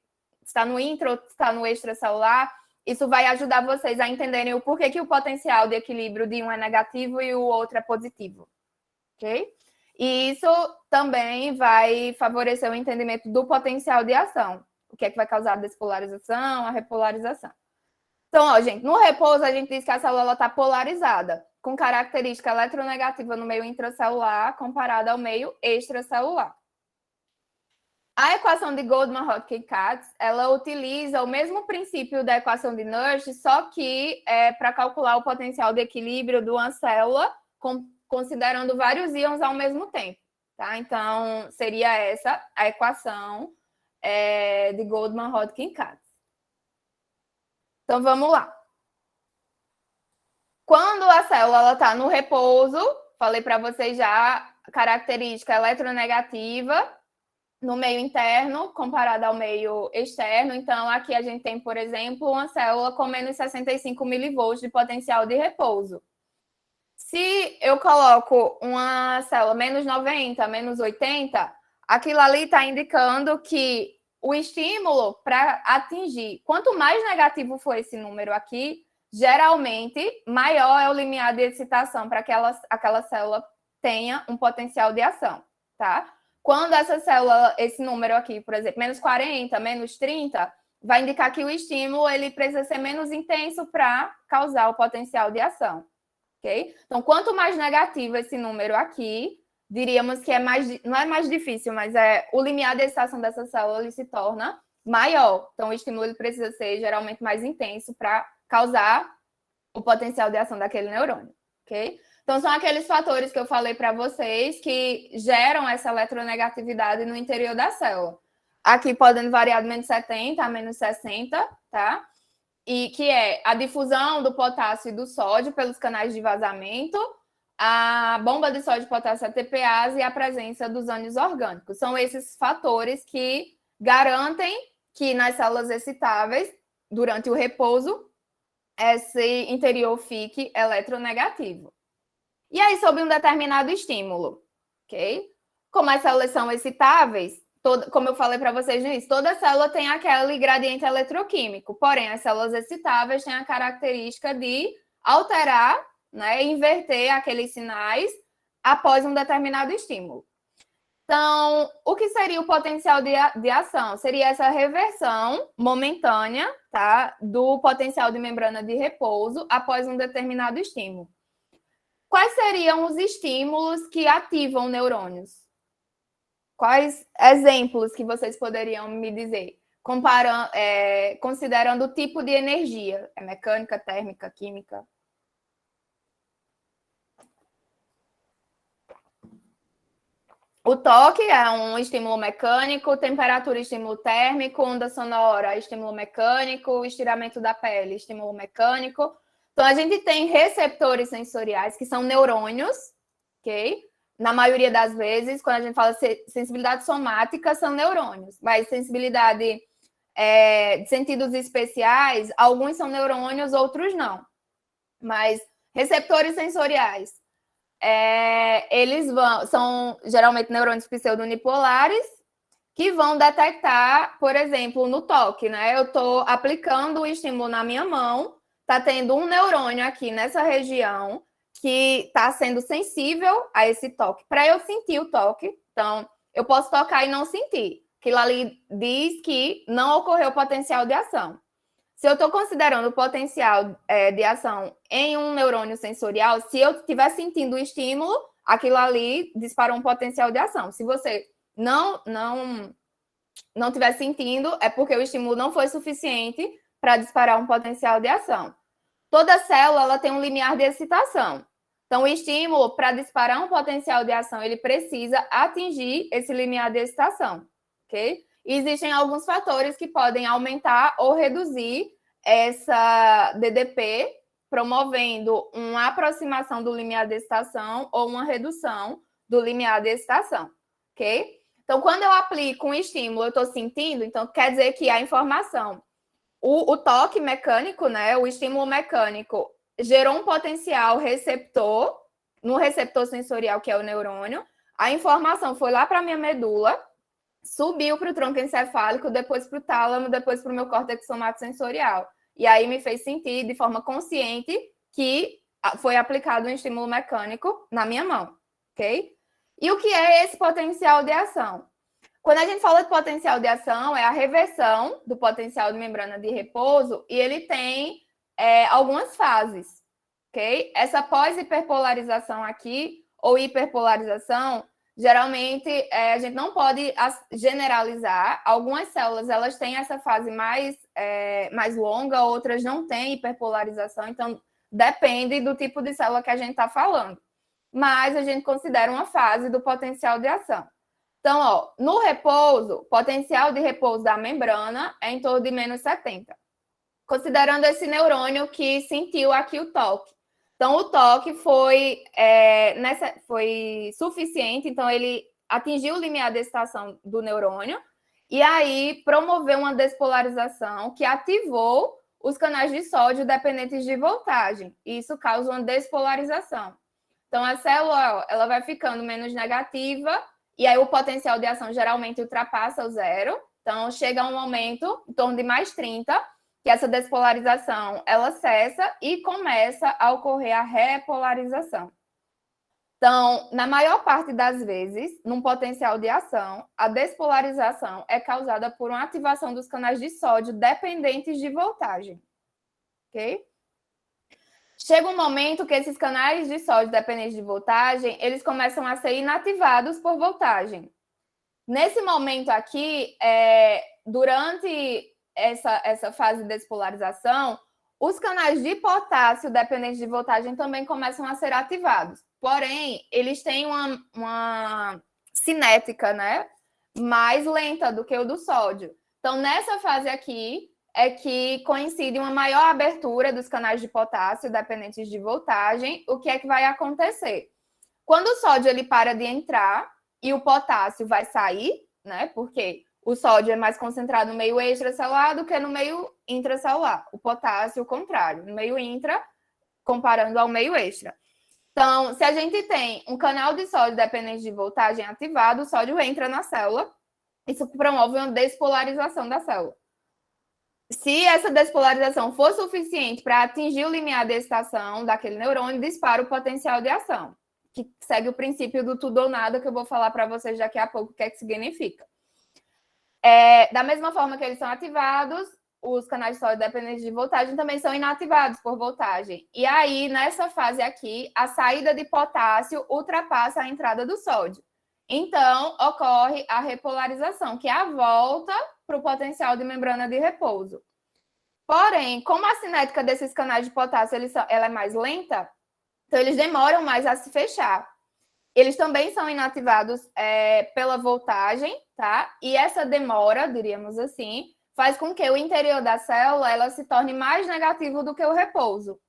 está no intra ou está no extracelular, isso vai ajudar vocês a entenderem o porquê que o potencial de equilíbrio de um é negativo e o outro é positivo. Ok? E isso também vai favorecer o entendimento do potencial de ação. O que é que vai causar a despolarização, a repolarização. Então, ó, gente, no repouso a gente diz que a célula está polarizada, com característica eletronegativa no meio intracelular comparada ao meio extracelular. A equação de Goldman-Hodgkin-Katz, ela utiliza o mesmo princípio da equação de Nernst, só que para calcular o potencial de equilíbrio de uma célula, considerando vários íons ao mesmo tempo. Tá? Então, seria essa a equação de Goldman-Hodgkin-Katz. Então, vamos lá. Quando a célula está no repouso, falei para vocês já, característica eletronegativa, no meio interno, comparado ao meio externo. Então, aqui a gente tem, por exemplo, uma célula com menos 65 milivolts de potencial de repouso. Se eu coloco uma célula menos 90, menos 80, aquilo ali está indicando que o estímulo para atingir, quanto mais negativo for esse número aqui, geralmente maior é o limiar de excitação para que aquela célula tenha um potencial de ação, tá? Quando essa célula, esse número aqui, por exemplo, menos 40, menos 30, vai indicar que o estímulo ele precisa ser menos intenso para causar o potencial de ação. Okay? Então, quanto mais negativo esse número aqui, diríamos que não é mais difícil, mas o limiar de excitação dessa célula ele se torna maior. Então, o estímulo ele precisa ser geralmente mais intenso para causar o potencial de ação daquele neurônio. Ok? Então, são aqueles fatores que eu falei para vocês que geram essa eletronegatividade no interior da célula. Aqui podendo variar de menos 70 a menos 60, tá? E que é a difusão do potássio e do sódio pelos canais de vazamento, a bomba de sódio e potássio ATPase e a presença dos ânions orgânicos. São esses fatores que garantem que nas células excitáveis, durante o repouso, esse interior fique eletronegativo. E aí, sob um determinado estímulo, ok? Como as células são excitáveis, como eu falei para vocês no início, toda célula tem aquele gradiente eletroquímico, porém, as células excitáveis têm a característica de alterar, né, inverter aqueles sinais após um determinado estímulo. Então, o que seria o potencial de ação? Seria essa reversão momentânea, tá, do potencial de membrana de repouso após um determinado estímulo. Quais seriam os estímulos que ativam neurônios? Quais exemplos que vocês poderiam me dizer? Considerando o tipo de energia. É mecânica, térmica, química? O toque é um estímulo mecânico, temperatura, estímulo térmico, onda sonora, estímulo mecânico, estiramento da pele, estímulo mecânico. Então, a gente tem receptores sensoriais, que são neurônios, ok? Na maioria das vezes, quando a gente fala sensibilidade somática, são neurônios. Mas sensibilidade de sentidos especiais, alguns são neurônios, outros não. Mas receptores sensoriais, eles são geralmente neurônios pseudonipolares, que vão detectar, por exemplo, no toque, né? Eu estou aplicando o estímulo na minha mão, está tendo um neurônio aqui nessa região que está sendo sensível a esse toque. Para eu sentir o toque, então, eu posso tocar e não sentir. Aquilo ali diz que não ocorreu potencial de ação. Se eu estou considerando o potencial de ação em um neurônio sensorial, se eu estiver sentindo o estímulo, aquilo ali disparou um potencial de ação. Se você não estiver sentindo, é porque o estímulo não foi suficiente para disparar um potencial de ação. Toda célula ela tem um limiar de excitação. Então, o estímulo, para disparar um potencial de ação, ele precisa atingir esse limiar de excitação, ok? E existem alguns fatores que podem aumentar ou reduzir essa DDP, promovendo uma aproximação do limiar de excitação ou uma redução do limiar de excitação, ok? Então, quando eu aplico um estímulo, eu estou sentindo, então quer dizer que a informação, o toque mecânico, né, o estímulo mecânico, gerou um potencial receptor, no receptor sensorial, que é o neurônio, a informação foi lá para a minha medula, subiu para o tronco encefálico, depois para o tálamo, depois para o meu córtex somatosensorial. E aí me fez sentir de forma consciente que foi aplicado um estímulo mecânico na minha mão, ok? E o que é esse potencial de ação? Quando a gente fala de potencial de ação, é a reversão do potencial de membrana de repouso e ele tem algumas fases, ok? Essa pós-hiperpolarização aqui, ou hiperpolarização, geralmente a gente não pode generalizar. Algumas células elas têm essa fase mais longa, outras não têm hiperpolarização, então depende do tipo de célula que a gente está falando. Mas a gente considera uma fase do potencial de ação. Então, ó, no repouso, potencial de repouso da membrana é em torno de menos 70. Considerando esse neurônio que sentiu aqui o toque. Então, o toque foi suficiente, então ele atingiu o limiar de excitação do neurônio e aí promoveu uma despolarização que ativou os canais de sódio dependentes de voltagem. E isso causa uma despolarização. Então, a célula ela vai ficando menos negativa e aí o potencial de ação geralmente ultrapassa o zero. Então, chega a um momento, em torno de mais 30, que essa despolarização ela cessa e começa a ocorrer a repolarização. Então, na maior parte das vezes, num potencial de ação, a despolarização é causada por uma ativação dos canais de sódio dependentes de voltagem. Ok? Chega um momento que esses canais de sódio dependentes de voltagem, eles começam a ser inativados por voltagem. Nesse momento aqui, durante essa fase de despolarização, os canais de potássio dependentes de voltagem também começam a ser ativados. Porém, eles têm uma cinética, né, mais lenta do que o do sódio. Então, nessa fase aqui, é que coincide uma maior abertura dos canais de potássio dependentes de voltagem. O que é que vai acontecer? Quando o sódio ele para de entrar e o potássio vai sair, né? Porque o sódio é mais concentrado no meio extracelular do que no meio intracelular. O potássio, o contrário, no meio intra, comparando ao meio extra. Então, se a gente tem um canal de sódio dependente de voltagem ativado, o sódio entra na célula. Isso promove uma despolarização da célula. Se essa despolarização for suficiente para atingir o limiar de excitação daquele neurônio, dispara o potencial de ação, que segue o princípio do tudo ou nada, que eu vou falar para vocês daqui a pouco o que é que significa. Da mesma forma que eles são ativados, os canais de sódio dependentes de voltagem também são inativados por voltagem. E aí, nessa fase aqui, a saída de potássio ultrapassa a entrada do sódio. Então, ocorre a repolarização, que é a volta para o potencial de membrana de repouso. Porém, como a cinética desses canais de potássio ela é mais lenta, então eles demoram mais a se fechar. Eles também são inativados pela voltagem, tá? E essa demora, diríamos assim, faz com que o interior da célula ela se torne mais negativo do que o repouso.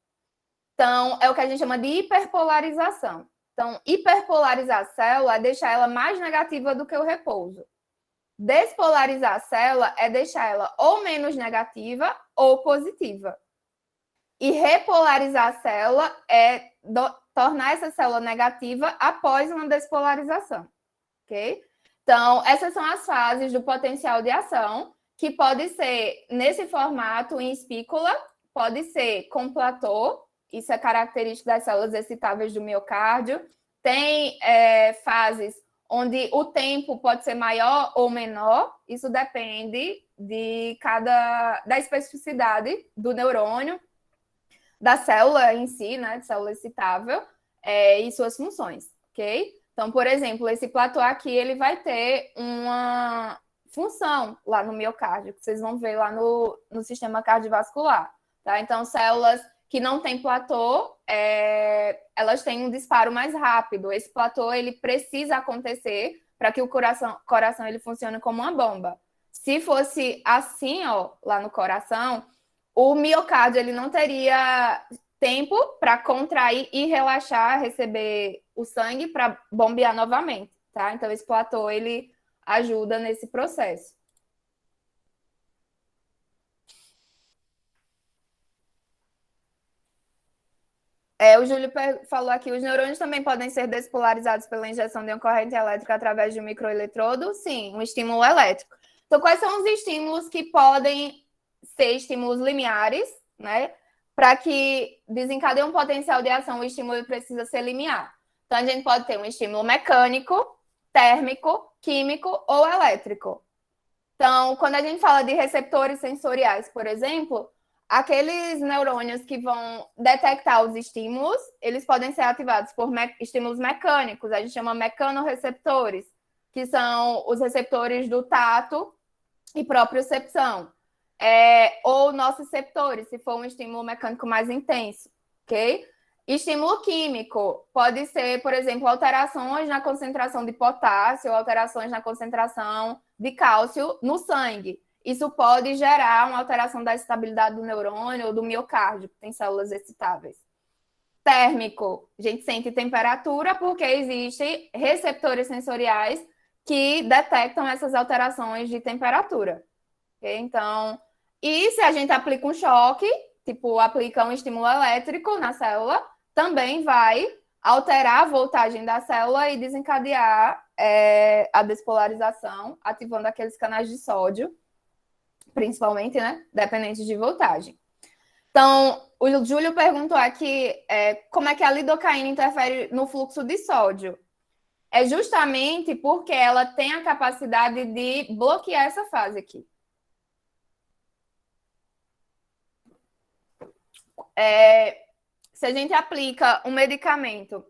Então, é o que a gente chama de hiperpolarização. Então, hiperpolarizar a célula é deixar ela mais negativa do que o repouso. Despolarizar a célula é deixar ela ou menos negativa ou positiva. E repolarizar a célula é tornar essa célula negativa após uma despolarização, ok? Então, essas são as fases do potencial de ação, que pode ser nesse formato em espícula, pode ser com platô, isso é característico das células excitáveis do miocárdio. Tem fases onde o tempo pode ser maior ou menor, isso depende da especificidade do neurônio, da célula em si, né, de célula excitável, e suas funções, ok? Então, por exemplo, esse platô aqui, ele vai ter uma função lá no miocárdio, que vocês vão ver lá no sistema cardiovascular, tá? Então, células que não têm platô, elas têm um disparo mais rápido. Esse platô, ele precisa acontecer para que o coração ele funcione como uma bomba. Se fosse assim, ó, lá no coração, o miocárdio ele não teria tempo para contrair e relaxar, receber o sangue para bombear novamente, tá? Então, esse platô, ele ajuda nesse processo. O Júlio falou aqui, os neurônios também podem ser despolarizados pela injeção de uma corrente elétrica através de um microeletrodo? Sim, um estímulo elétrico. Então, quais são os estímulos que podem ser estímulos limiares, né? Para que desencadeie um potencial de ação, o estímulo precisa ser limiar. Então, a gente pode ter um estímulo mecânico, térmico, químico ou elétrico. Então, quando a gente fala de receptores sensoriais, por exemplo, aqueles neurônios que vão detectar os estímulos, eles podem ser ativados por estímulos mecânicos, a gente chama mecanorreceptores, que são os receptores do tato e propriocepção. Ou nociceptores, se for um estímulo mecânico mais intenso, ok? Estímulo químico pode ser, por exemplo, alterações na concentração de potássio, alterações na concentração de cálcio no sangue. Isso pode gerar uma alteração da estabilidade do neurônio ou do miocárdio, que tem células excitáveis. Térmico, a gente sente temperatura porque existem receptores sensoriais que detectam essas alterações de temperatura. Okay? Então, e se a gente aplica um choque, tipo, aplica um estímulo elétrico na célula, também vai alterar a voltagem da célula e desencadear a despolarização, ativando aqueles canais de sódio, principalmente, né? Dependentes de voltagem. Então, o Júlio perguntou aqui como é que a lidocaína interfere no fluxo de sódio. É justamente porque ela tem a capacidade de bloquear essa fase aqui. Se a gente aplica um medicamento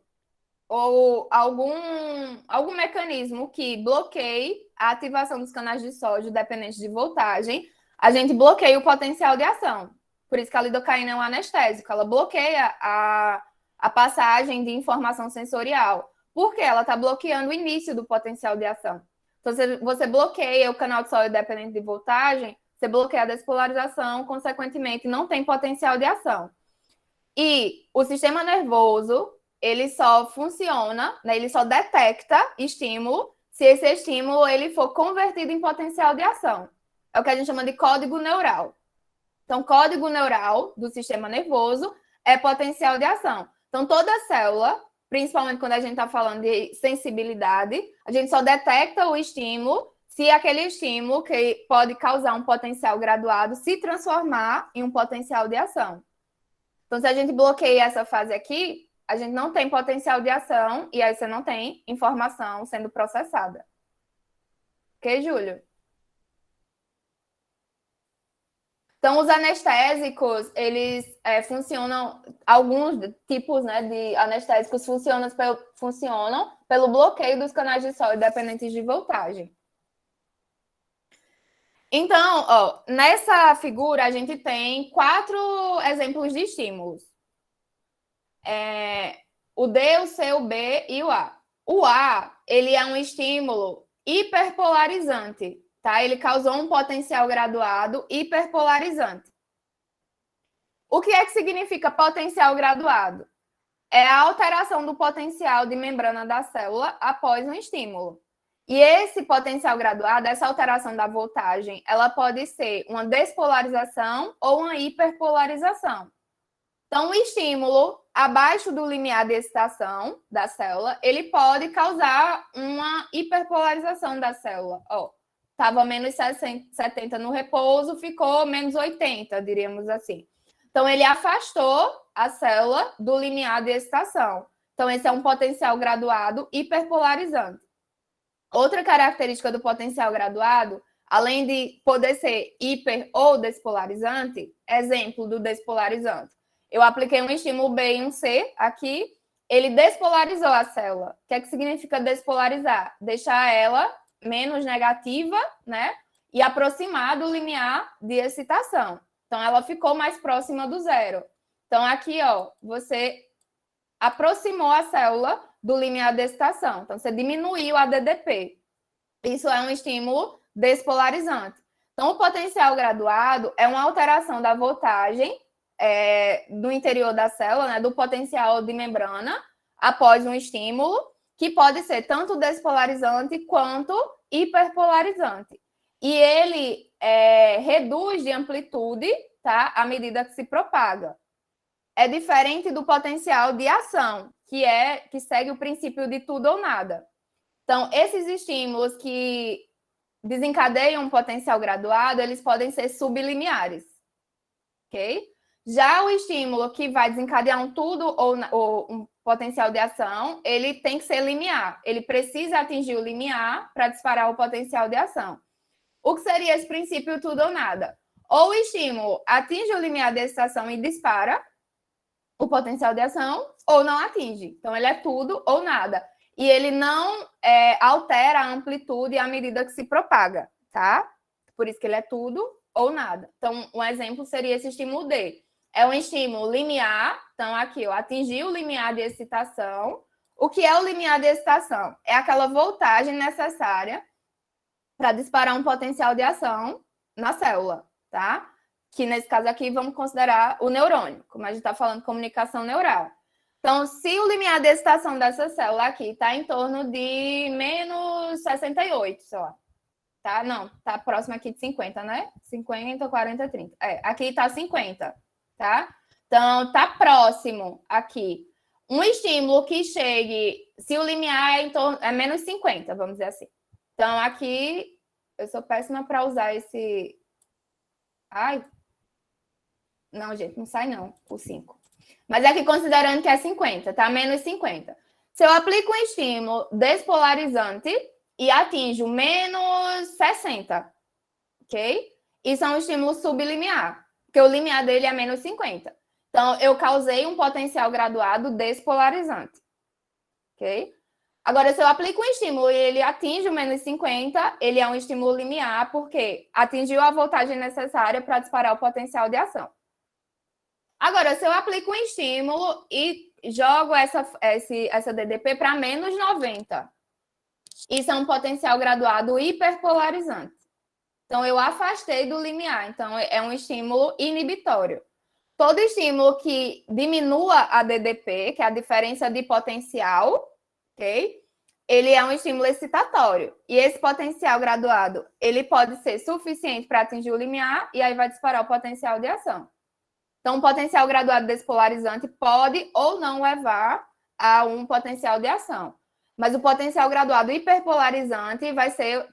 ou algum mecanismo que bloqueie a ativação dos canais de sódio dependente de voltagem, a gente bloqueia o potencial de ação. Por isso que a lidocaína é um anestésico, ela bloqueia a passagem de informação sensorial, porque ela está bloqueando o início do potencial de ação. Então, se você bloqueia o canal de sódio dependente de voltagem, você bloqueia a despolarização, consequentemente, não tem potencial de ação. E o sistema nervoso, ele só funciona, né, ele só detecta estímulo se esse estímulo ele for convertido em potencial de ação. É o que a gente chama de código neural. Então, código neural do sistema nervoso é potencial de ação. Então, toda célula, principalmente quando a gente está falando de sensibilidade, a gente só detecta o estímulo se aquele estímulo que pode causar um potencial graduado se transformar em um potencial de ação. Então, se a gente bloqueia essa fase aqui, a gente não tem potencial de ação e aí você não tem informação sendo processada. Ok, Júlio? Então, os anestésicos, eles funcionam, alguns tipos, né, de anestésicos funcionam pelo bloqueio dos canais de sódio dependentes de voltagem. Então, ó, nessa figura, a gente tem 4 exemplos de estímulos. O D, o C, o B e o A. O A, ele é um estímulo hiperpolarizante, tá? Ele causou um potencial graduado hiperpolarizante. O que é que significa potencial graduado? É a alteração do potencial de membrana da célula após um estímulo. E esse potencial graduado, essa alteração da voltagem, ela pode ser uma despolarização ou uma hiperpolarização. Então, o estímulo abaixo do limiar de excitação da célula, ele pode causar uma hiperpolarização da célula. Estava menos 70 no repouso, ficou menos 80, diríamos assim. Então, ele afastou a célula do limiar de excitação. Então, esse é um potencial graduado hiperpolarizante. Outra característica do potencial graduado, além de poder ser hiper ou despolarizante, exemplo do despolarizante. Eu apliquei um estímulo B e um C aqui, ele despolarizou a célula. O que é que significa despolarizar? Deixar ela menos negativa, né? E aproximar do limiar de excitação. Então, ela ficou mais próxima do zero. Então, aqui, você aproximou a célula do limiar de excitação. Então, você diminuiu a DDP. Isso é um estímulo despolarizante. Então, o potencial graduado é uma alteração da voltagem do interior da célula, né, do potencial de membrana, após um estímulo, que pode ser tanto despolarizante quanto hiperpolarizante. E ele reduz de amplitude, tá, à medida que se propaga. É diferente do potencial de ação, que segue o princípio de tudo ou nada. Então, esses estímulos que desencadeiam um potencial graduado, eles podem ser sublimiares, ok? Já o estímulo que vai desencadear um tudo ou um potencial de ação, ele tem que ser limiar. Ele precisa atingir o limiar para disparar o potencial de ação. O que seria esse princípio tudo ou nada? Ou o estímulo atinge o limiar de excitação e dispara o potencial de ação, ou não atinge. Então, ele é tudo ou nada. E ele não altera a amplitude à medida que se propaga, tá? Por isso que ele é tudo ou nada. Então, um exemplo seria esse estímulo D. É um estímulo limiar. Então, aqui, atingir o limiar de excitação. O que é o limiar de excitação? É aquela voltagem necessária para disparar um potencial de ação na célula, tá? Que nesse caso aqui vamos considerar o neurônio, como a gente está falando de comunicação neural. Então, se o limiar de excitação dessa célula aqui está em torno de menos 68, sei lá. Tá? Não, tá próximo aqui de 50, né? 50, 40, 30. Aqui está 50, tá? Então, tá próximo aqui. Um estímulo que chegue, se o limiar é menos 50, vamos dizer assim. Então, aqui, eu sou péssima para usar esse... Ai, não, gente, não sai não, o 5. Mas aqui considerando que é 50, tá? Menos 50. Se eu aplico um estímulo despolarizante e atinjo menos 60, ok? Isso é um estímulo sublimiar, porque o limiar dele é menos 50. Então, eu causei um potencial graduado despolarizante, ok? Agora, se eu aplico um estímulo e ele atinge o menos 50, ele é um estímulo limiar, porque atingiu a voltagem necessária para disparar o potencial de ação. Agora, se eu aplico um estímulo e jogo essa DDP para menos 90, isso é um potencial graduado hiperpolarizante. Então, eu afastei do limiar. Então, é um estímulo inibitório. Todo estímulo que diminua a DDP, que é a diferença de potencial, ok? Ele é um estímulo excitatório. E esse potencial graduado, ele pode ser suficiente para atingir o limiar e aí vai disparar o potencial de ação. Então, um potencial graduado despolarizante pode ou não levar a um potencial de ação. Mas o potencial graduado hiperpolarizante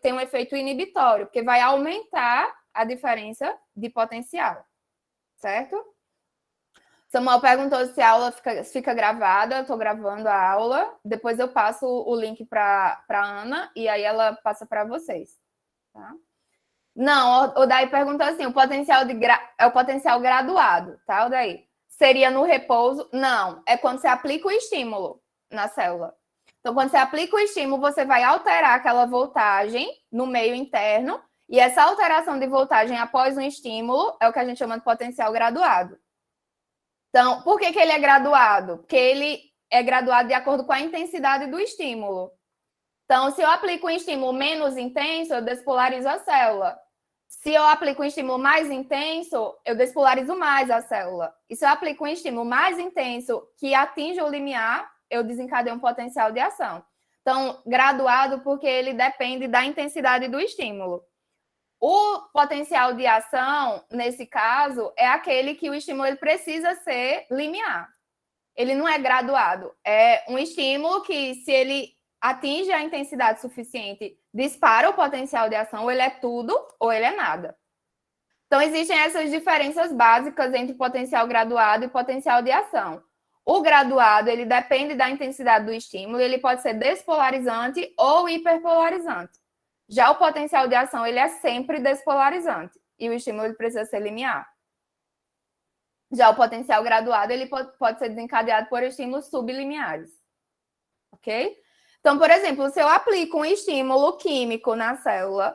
tem um efeito inibitório, porque vai aumentar a diferença de potencial. Certo? Samuel perguntou se a aula fica gravada. Eu estou gravando a aula. Depois eu passo o link para a Ana e aí ela passa para vocês. Tá? Não, o Daí perguntou assim, o potencial é o potencial graduado, tá, o Daí? Seria no repouso? Não, é quando você aplica o estímulo na célula. Então, quando você aplica o estímulo, você vai alterar aquela voltagem no meio interno, e essa alteração de voltagem após um estímulo é o que a gente chama de potencial graduado. Então, por que ele é graduado? Porque ele é graduado de acordo com a intensidade do estímulo. Então, se eu aplico um estímulo menos intenso, eu despolarizo a célula. Se eu aplico um estímulo mais intenso, eu despolarizo mais a célula. E se eu aplico um estímulo mais intenso que atinge o limiar, eu desencadeio um potencial de ação. Então, graduado porque ele depende da intensidade do estímulo. O potencial de ação, nesse caso, é aquele que o estímulo ele precisa ser limiar. ele não é graduado. É um estímulo que, se ele atinge a intensidade suficiente, dispara o potencial de ação, ou ele é tudo ou ele é nada. Então, existem essas diferenças básicas entre potencial graduado e potencial de ação. O graduado, ele depende da intensidade do estímulo, ele pode ser despolarizante ou hiperpolarizante. Já o potencial de ação, ele é sempre despolarizante, e o estímulo ele precisa ser limiar. Já o potencial graduado, ele pode ser desencadeado por estímulos sublimiares. Ok? Então, por exemplo, se eu aplico um estímulo químico na célula,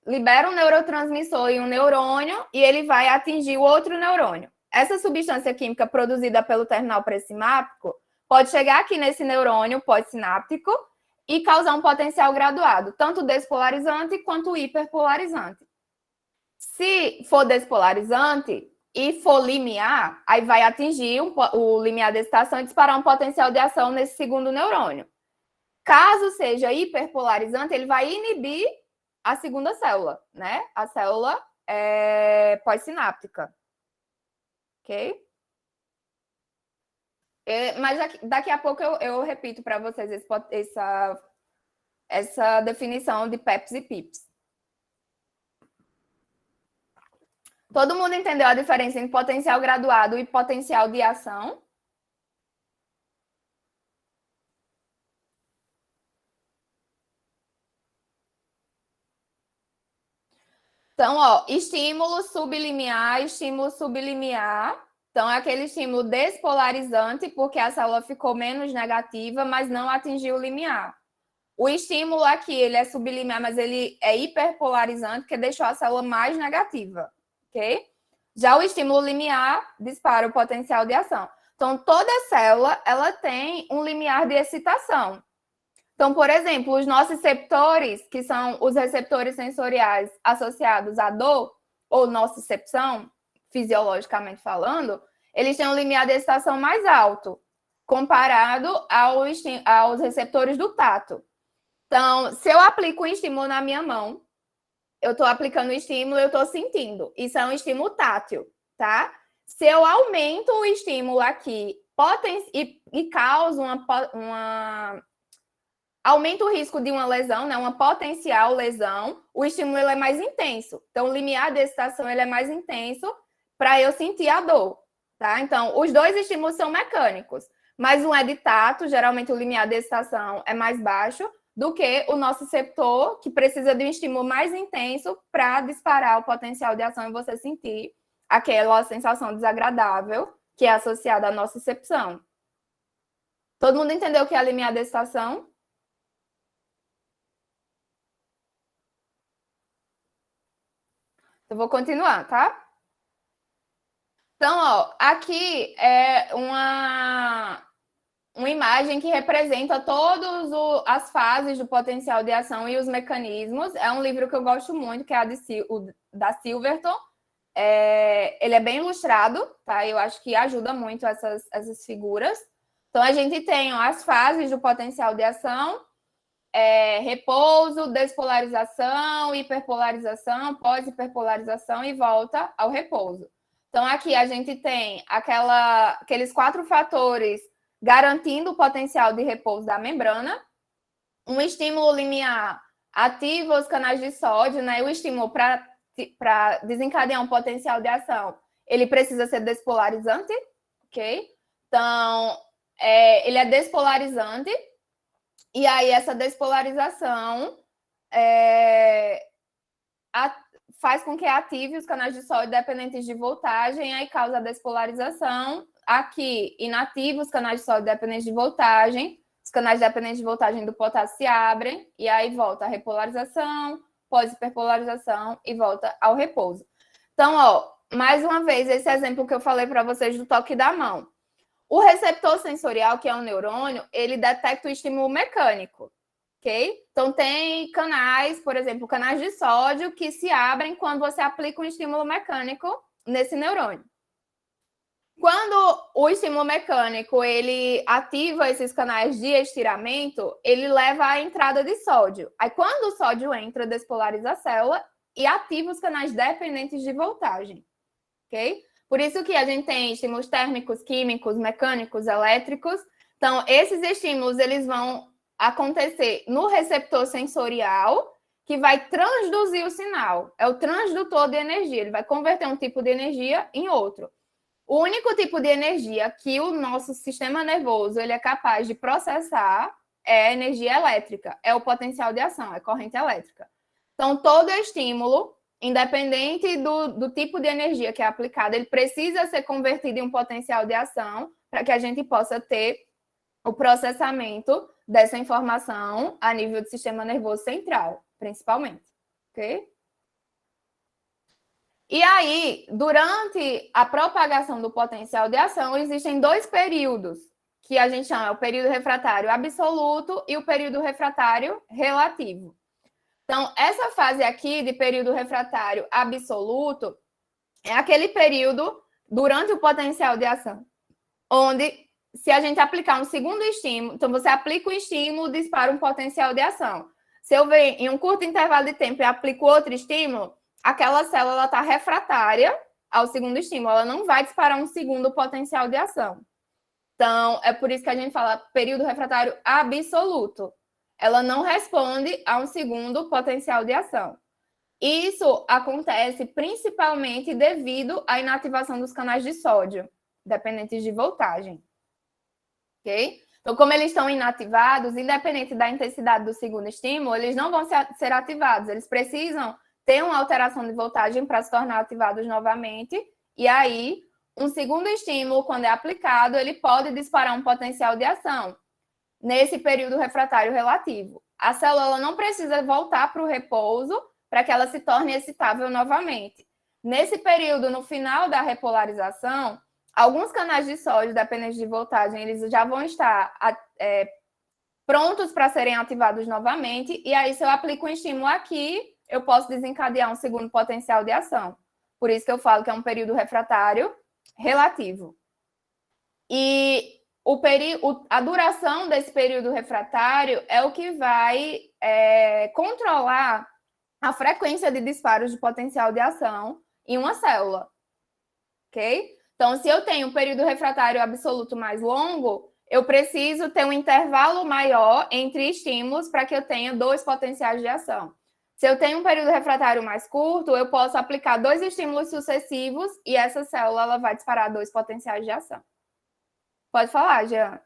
libera um neurotransmissor em um neurônio e ele vai atingir o outro neurônio. Essa substância química produzida pelo terminal pré-sináptico pode chegar aqui nesse neurônio pós-sináptico e causar um potencial graduado, tanto despolarizante quanto hiperpolarizante. Se for despolarizante e for limiar, aí vai atingir o limiar de excitação e disparar um potencial de ação nesse segundo neurônio. Caso seja hiperpolarizante, ele vai inibir a segunda célula, né? A célula pós-sináptica. Ok? Mas daqui a pouco eu repito para vocês essa definição de PEPs e PIPs. Todo mundo entendeu a diferença entre potencial graduado e potencial de ação? Então, ó, estímulo sublimiar, estímulo sublimiar. Então, é aquele estímulo despolarizante, porque a célula ficou menos negativa, mas não atingiu o limiar. O estímulo aqui, ele é sublimiar, mas ele é hiperpolarizante, porque deixou a célula mais negativa, ok? Já o estímulo limiar dispara o potencial de ação. Então, toda célula, ela tem um limiar de excitação. Então, por exemplo, os nociceptores, que são os receptores sensoriais associados à dor, ou nocicepção, fisiologicamente falando, eles têm um limiar de excitação mais alto, comparado aos receptores do tato. Então, se eu aplico um estímulo na minha mão, eu estou aplicando o estímulo, eu estou sentindo. Isso é um estímulo tátil, tá? Se eu aumento o estímulo aqui e causo aumenta o risco de uma lesão, né? Uma potencial lesão, o estímulo ele é mais intenso. Então, o limiar de excitação ele é mais intenso para eu sentir a dor, tá? Então, os dois estímulos são mecânicos, mas um é de tato, geralmente o limiar de excitação é mais baixo do que o nociceptor, que precisa de um estímulo mais intenso para disparar o potencial de ação e você sentir aquela sensação desagradável que é associada à nocicepção. Todo mundo entendeu o que é a limiar de excitação? Eu vou continuar, tá? Então, ó, aqui é uma imagem que representa todas as fases do potencial de ação e os mecanismos. É um livro que eu gosto muito, que é da Silverton. Ele é bem ilustrado, tá? Eu acho que ajuda muito essas figuras. Então, a gente tem as fases do potencial de ação, repouso, despolarização, hiperpolarização, pós-hiperpolarização e volta ao repouso. Então, aqui a gente tem aqueles 4 fatores garantindo o potencial de repouso da membrana. Um estímulo limiar ativa os canais de sódio, né? O estímulo para desencadear um potencial de ação, ele precisa ser despolarizante, ok? Então, ele é despolarizante, e aí essa despolarização faz com que ative os canais de sódio dependentes de voltagem, aí causa a despolarização. Aqui, inativa os canais de sódio dependentes de voltagem, os canais dependentes de voltagem do potássio se abrem, e aí volta a repolarização, pós-hiperpolarização e volta ao repouso. Então, ó, mais uma vez, esse exemplo que eu falei para vocês do toque da mão. O receptor sensorial, que é um neurônio, ele detecta o estímulo mecânico, ok? Então, tem canais, por exemplo, canais de sódio que se abrem quando você aplica um estímulo mecânico nesse neurônio. Quando o estímulo mecânico ele ativa esses canais de estiramento, ele leva à entrada de sódio. Aí, quando o sódio entra, despolariza a célula e ativa os canais dependentes de voltagem, ok? Por isso que a gente tem estímulos térmicos, químicos, mecânicos, elétricos. Então, esses estímulos, eles vão acontecer no receptor sensorial, que vai transduzir o sinal. É o transdutor de energia. Ele vai converter um tipo de energia em outro. O único tipo de energia que o nosso sistema nervoso ele é capaz de processar é energia elétrica, é o potencial de ação, é corrente elétrica. Então, todo estímulo, independente do tipo de energia que é aplicada, ele precisa ser convertido em um potencial de ação para que a gente possa ter o processamento dessa informação a nível do sistema nervoso central, principalmente. Ok? E aí, durante a propagação do potencial de ação, existem dois períodos, que a gente chama o período refratário absoluto e o período refratário relativo. Então, essa fase aqui de período refratário absoluto é aquele período durante o potencial de ação, onde, se a gente aplicar um segundo estímulo, então você aplica o estímulo, dispara um potencial de ação. Se eu ver em um curto intervalo de tempo e aplico outro estímulo, aquela célula está refratária ao segundo estímulo, ela não vai disparar um segundo potencial de ação. Então, é por isso que a gente fala período refratário absoluto. Ela não responde a um segundo potencial de ação. Isso acontece principalmente devido à inativação dos canais de sódio, dependentes de voltagem. Ok? Então, como eles estão inativados, independente da intensidade do segundo estímulo, eles não vão ser ativados. Eles precisam ter uma alteração de voltagem para se tornar ativados novamente. E aí, um segundo estímulo, quando é aplicado, ele pode disparar um potencial de ação nesse período refratário relativo. A célula não precisa voltar para o repouso para que ela se torne excitável novamente. Nesse período, no final da repolarização, alguns canais de sódio, dependentes de voltagem, eles já vão estar prontos para serem ativados novamente. E aí, se eu aplico um estímulo aqui, eu posso desencadear um segundo potencial de ação. Por isso que eu falo que é um período refratário relativo. E a duração desse período refratário é o que vai controlar a frequência de disparos de potencial de ação em uma célula. Ok? Então, se eu tenho um período refratário absoluto mais longo, eu preciso ter um intervalo maior entre estímulos para que eu tenha 2 potenciais de ação. Se eu tenho um período refratário mais curto, eu posso aplicar 2 estímulos sucessivos e essa célula ela vai disparar 2 potenciais de ação. Pode falar, Jean.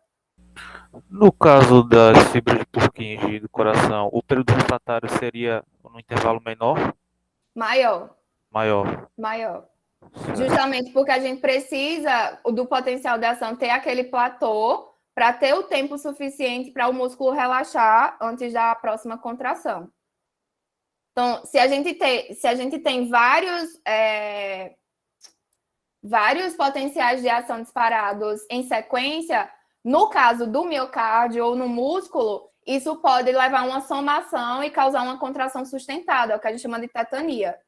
No caso das fibras de Purkinje do coração, o período refratário seria no intervalo menor? Maior. Maior. Certo. Justamente porque a gente precisa do potencial de ação ter aquele platô para ter o tempo suficiente para o músculo relaxar antes da próxima contração. Então, se a gente tem vários potenciais de ação disparados em sequência, no caso do miocárdio ou no músculo, isso pode levar a uma somação e causar uma contração sustentada, é o que a gente chama de tetania.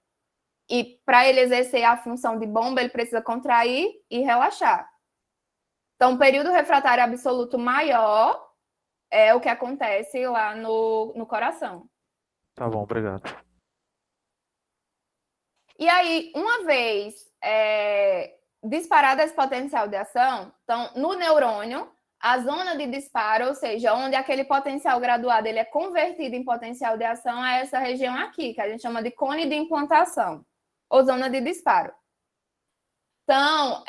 E para ele exercer a função de bomba, ele precisa contrair e relaxar. Então, o período refratário absoluto maior é o que acontece lá no coração. Tá bom, obrigado. E aí, uma vez disparado esse potencial de ação, então, no neurônio, a zona de disparo, ou seja, onde aquele potencial graduado ele é convertido em potencial de ação, é essa região aqui, que a gente chama de cone de implantação, ou zona de disparo. Então,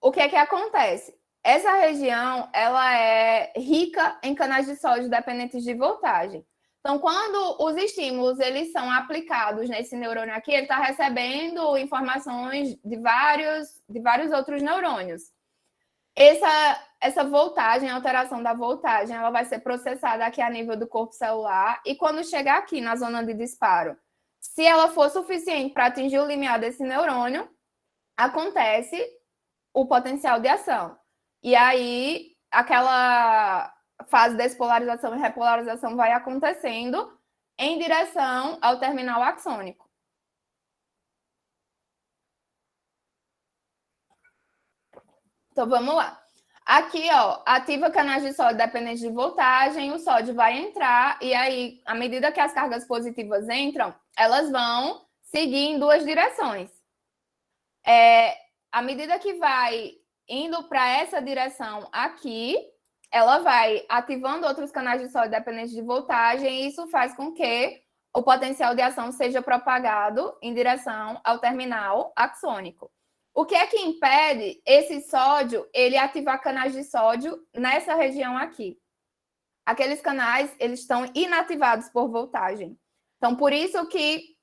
o que é que acontece? Essa região, ela é rica em canais de sódio dependentes de voltagem. Então, quando os estímulos eles são aplicados nesse neurônio aqui, ele está recebendo informações de vários outros neurônios. Essa voltagem, a alteração da voltagem, ela vai ser processada aqui a nível do corpo celular e quando chegar aqui na zona de disparo, se ela for suficiente para atingir o limiar desse neurônio, acontece o potencial de ação. E aí, aquela fase de despolarização e repolarização vai acontecendo em direção ao terminal axônico. Então, vamos lá. Aqui, ó, ativa canais de sódio dependentes de voltagem, o sódio vai entrar, e aí, à medida que as cargas positivas entram, elas vão seguir em 2 direções. À medida que vai indo para essa direção aqui, ela vai ativando outros canais de sódio dependentes de voltagem, e isso faz com que o potencial de ação seja propagado em direção ao terminal axônico. O que é que impede esse sódio ele ativar canais de sódio nessa região aqui? Aqueles canais eles estão inativados por voltagem. Então, por isso que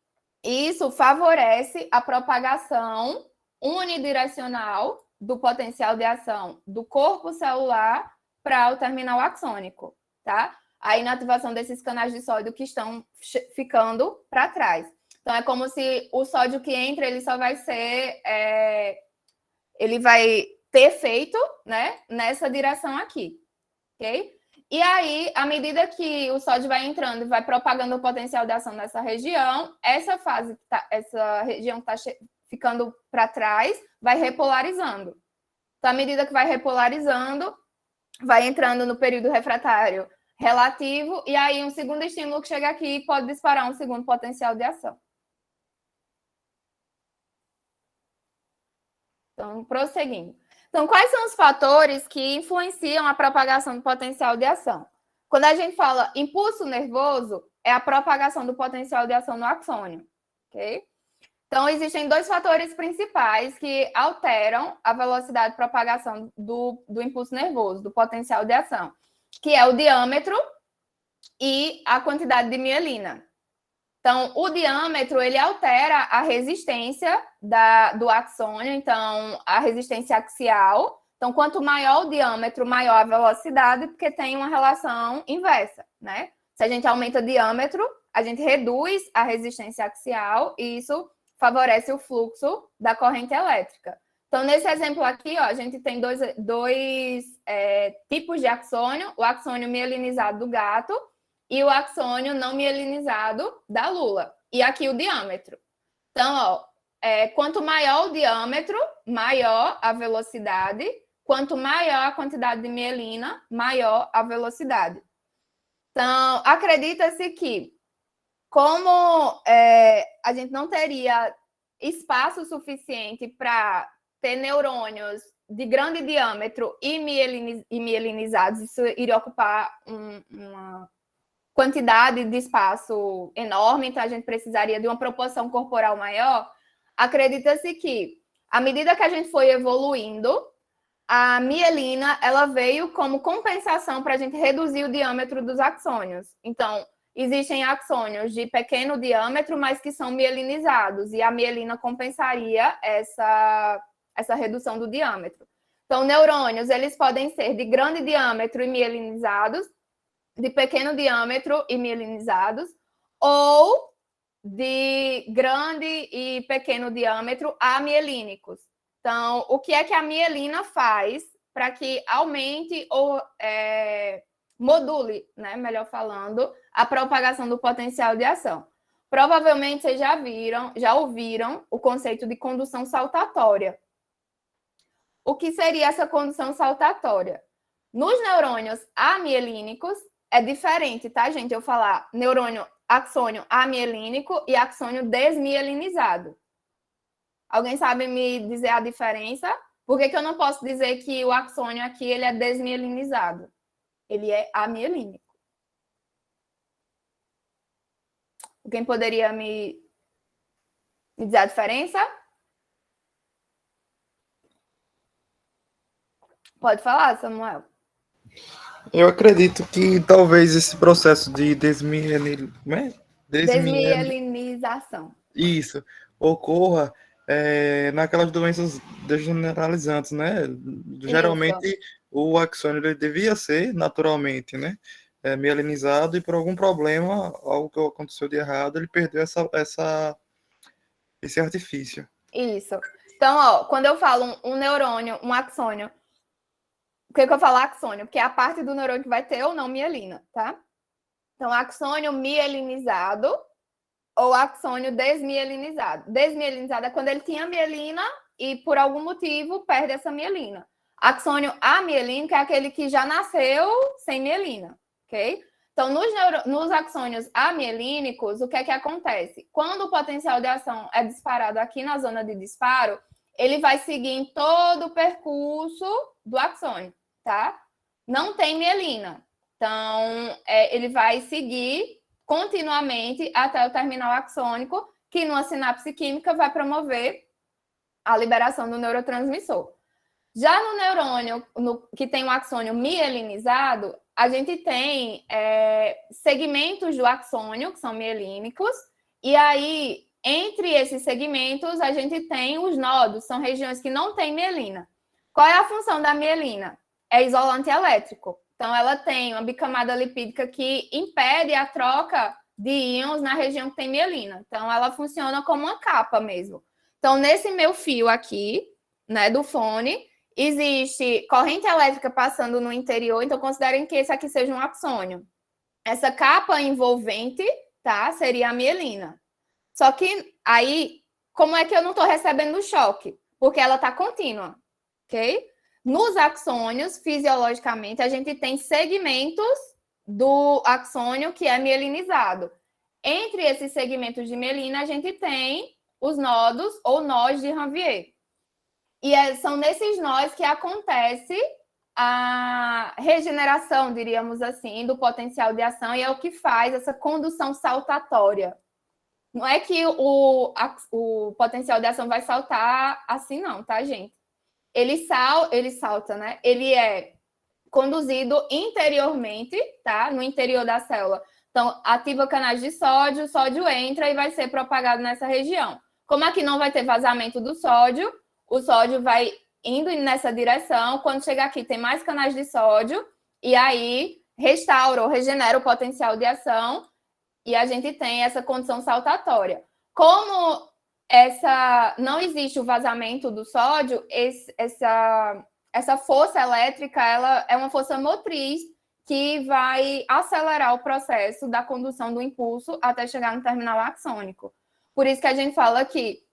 isso favorece a propagação unidirecional do potencial de ação do corpo celular para o terminal axônico, tá? A inativação desses canais de sódio que estão ficando para trás. Então, é como se o sódio que entra, ele só vai ser... ele vai ter efeito, né, nessa direção aqui, ok? E aí, à medida que o sódio vai entrando e vai propagando o potencial de ação nessa região, essa região que está ficando para trás vai repolarizando. Então, à medida que vai repolarizando, vai entrando no período refratário relativo, e aí um segundo estímulo que chega aqui pode disparar um segundo potencial de ação. Então, prosseguindo. Então, quais são os fatores que influenciam a propagação do potencial de ação? Quando a gente fala impulso nervoso, é a propagação do potencial de ação no axônio, ok? Então, existem dois fatores principais que alteram a velocidade de propagação do impulso nervoso, do potencial de ação, que é o diâmetro e a quantidade de mielina. Então, o diâmetro, ele altera a resistência do axônio, então, a resistência axial. Então, quanto maior o diâmetro, maior a velocidade, porque tem uma relação inversa, né? Se a gente aumenta o diâmetro, a gente reduz a resistência axial e isso favorece o fluxo da corrente elétrica. Então, nesse exemplo aqui, ó, a gente tem dois tipos de axônio, o axônio mielinizado do gato e o axônio não mielinizado da lula. E aqui o diâmetro. Então, ó, quanto maior o diâmetro, maior a velocidade. Quanto maior a quantidade de mielina, maior a velocidade. Então, acredita-se que, como a gente não teria espaço suficiente para ter neurônios de grande diâmetro e mielinizados, isso iria ocupar uma quantidade de espaço enorme, então a gente precisaria de uma proporção corporal maior. Acredita-se que, à medida que a gente foi evoluindo, a mielina ela veio como compensação para a gente reduzir o diâmetro dos axônios. Então, existem axônios de pequeno diâmetro, mas que são mielinizados, e a mielina compensaria essa redução do diâmetro. Então, neurônios, eles podem ser de grande diâmetro e mielinizados, de pequeno diâmetro e mielinizados, ou de grande e pequeno diâmetro amielínicos. Então, o que é que a mielina faz para que aumente ou module, né, melhor falando, a propagação do potencial de ação? Provavelmente vocês já ouviram o conceito de condução saltatória. O que seria essa condução saltatória? Nos neurônios amielínicos, é diferente, tá, gente? Eu falar neurônio axônio amielínico e axônio desmielinizado. Alguém sabe me dizer a diferença? Por que eu não posso dizer que o axônio aqui ele é desmielinizado? Ele é amielínico. Alguém poderia me dizer a diferença? Pode falar, Samuel. Eu acredito que talvez esse processo de desmielinização ocorra naquelas doenças degeneralizantes, né? Geralmente isso. O axônio ele devia ser naturalmente, né? Mielinizado, e por algum problema, algo que aconteceu de errado, ele perdeu esse artifício. Isso. Então, ó, quando eu falo um neurônio, um axônio, por que eu falo axônio? Porque é a parte do neurônio que vai ter ou não mielina, tá? Então, axônio mielinizado ou axônio desmielinizado. Desmielinizado é quando ele tinha mielina e, por algum motivo, perde essa mielina. Axônio amielínico é aquele que já nasceu sem mielina, ok? Então, nos axônios amielínicos, o que é que acontece? Quando o potencial de ação é disparado aqui na zona de disparo, ele vai seguir em todo o percurso do axônio, tá? Não tem mielina. Então, ele vai seguir continuamente até o terminal axônico, que numa sinapse química vai promover a liberação do neurotransmissor. Já no neurônio que tem um axônio mielinizado, a gente tem segmentos do axônio, que são mielínicos, e aí, entre esses segmentos, a gente tem os nodos, são regiões que não têm mielina. Qual é a função da mielina? É isolante elétrico. Então, ela tem uma bicamada lipídica que impede a troca de íons na região que tem mielina. Então, ela funciona como uma capa mesmo. Então, nesse meu fio aqui, né, do fone, existe corrente elétrica passando no interior, então considerem que esse aqui seja um axônio. Essa capa envolvente, tá, seria a mielina. Só que aí, como é que eu não estou recebendo choque? Porque ela está contínua, ok? Nos axônios, fisiologicamente, a gente tem segmentos do axônio que é mielinizado. Entre esses segmentos de mielina, a gente tem os nodos ou nós de Ranvier. E são nesses nós que acontece a regeneração, diríamos assim, do potencial de ação, e é o que faz essa condução saltatória. Não é que o potencial de ação vai saltar assim, não, tá, gente? Ele salta, né? Ele é conduzido interiormente, tá? No interior da célula. Então, ativa canais de sódio, o sódio entra e vai ser propagado nessa região. Como aqui não vai ter vazamento do sódio, o sódio vai indo nessa direção. Quando chega aqui, tem mais canais de sódio, e aí restaura ou regenera o potencial de ação, e a gente tem essa condição saltatória. Como não existe o vazamento do sódio, essa força elétrica ela é uma força motriz que vai acelerar o processo da condução do impulso até chegar no terminal axônico. Por isso que a gente fala que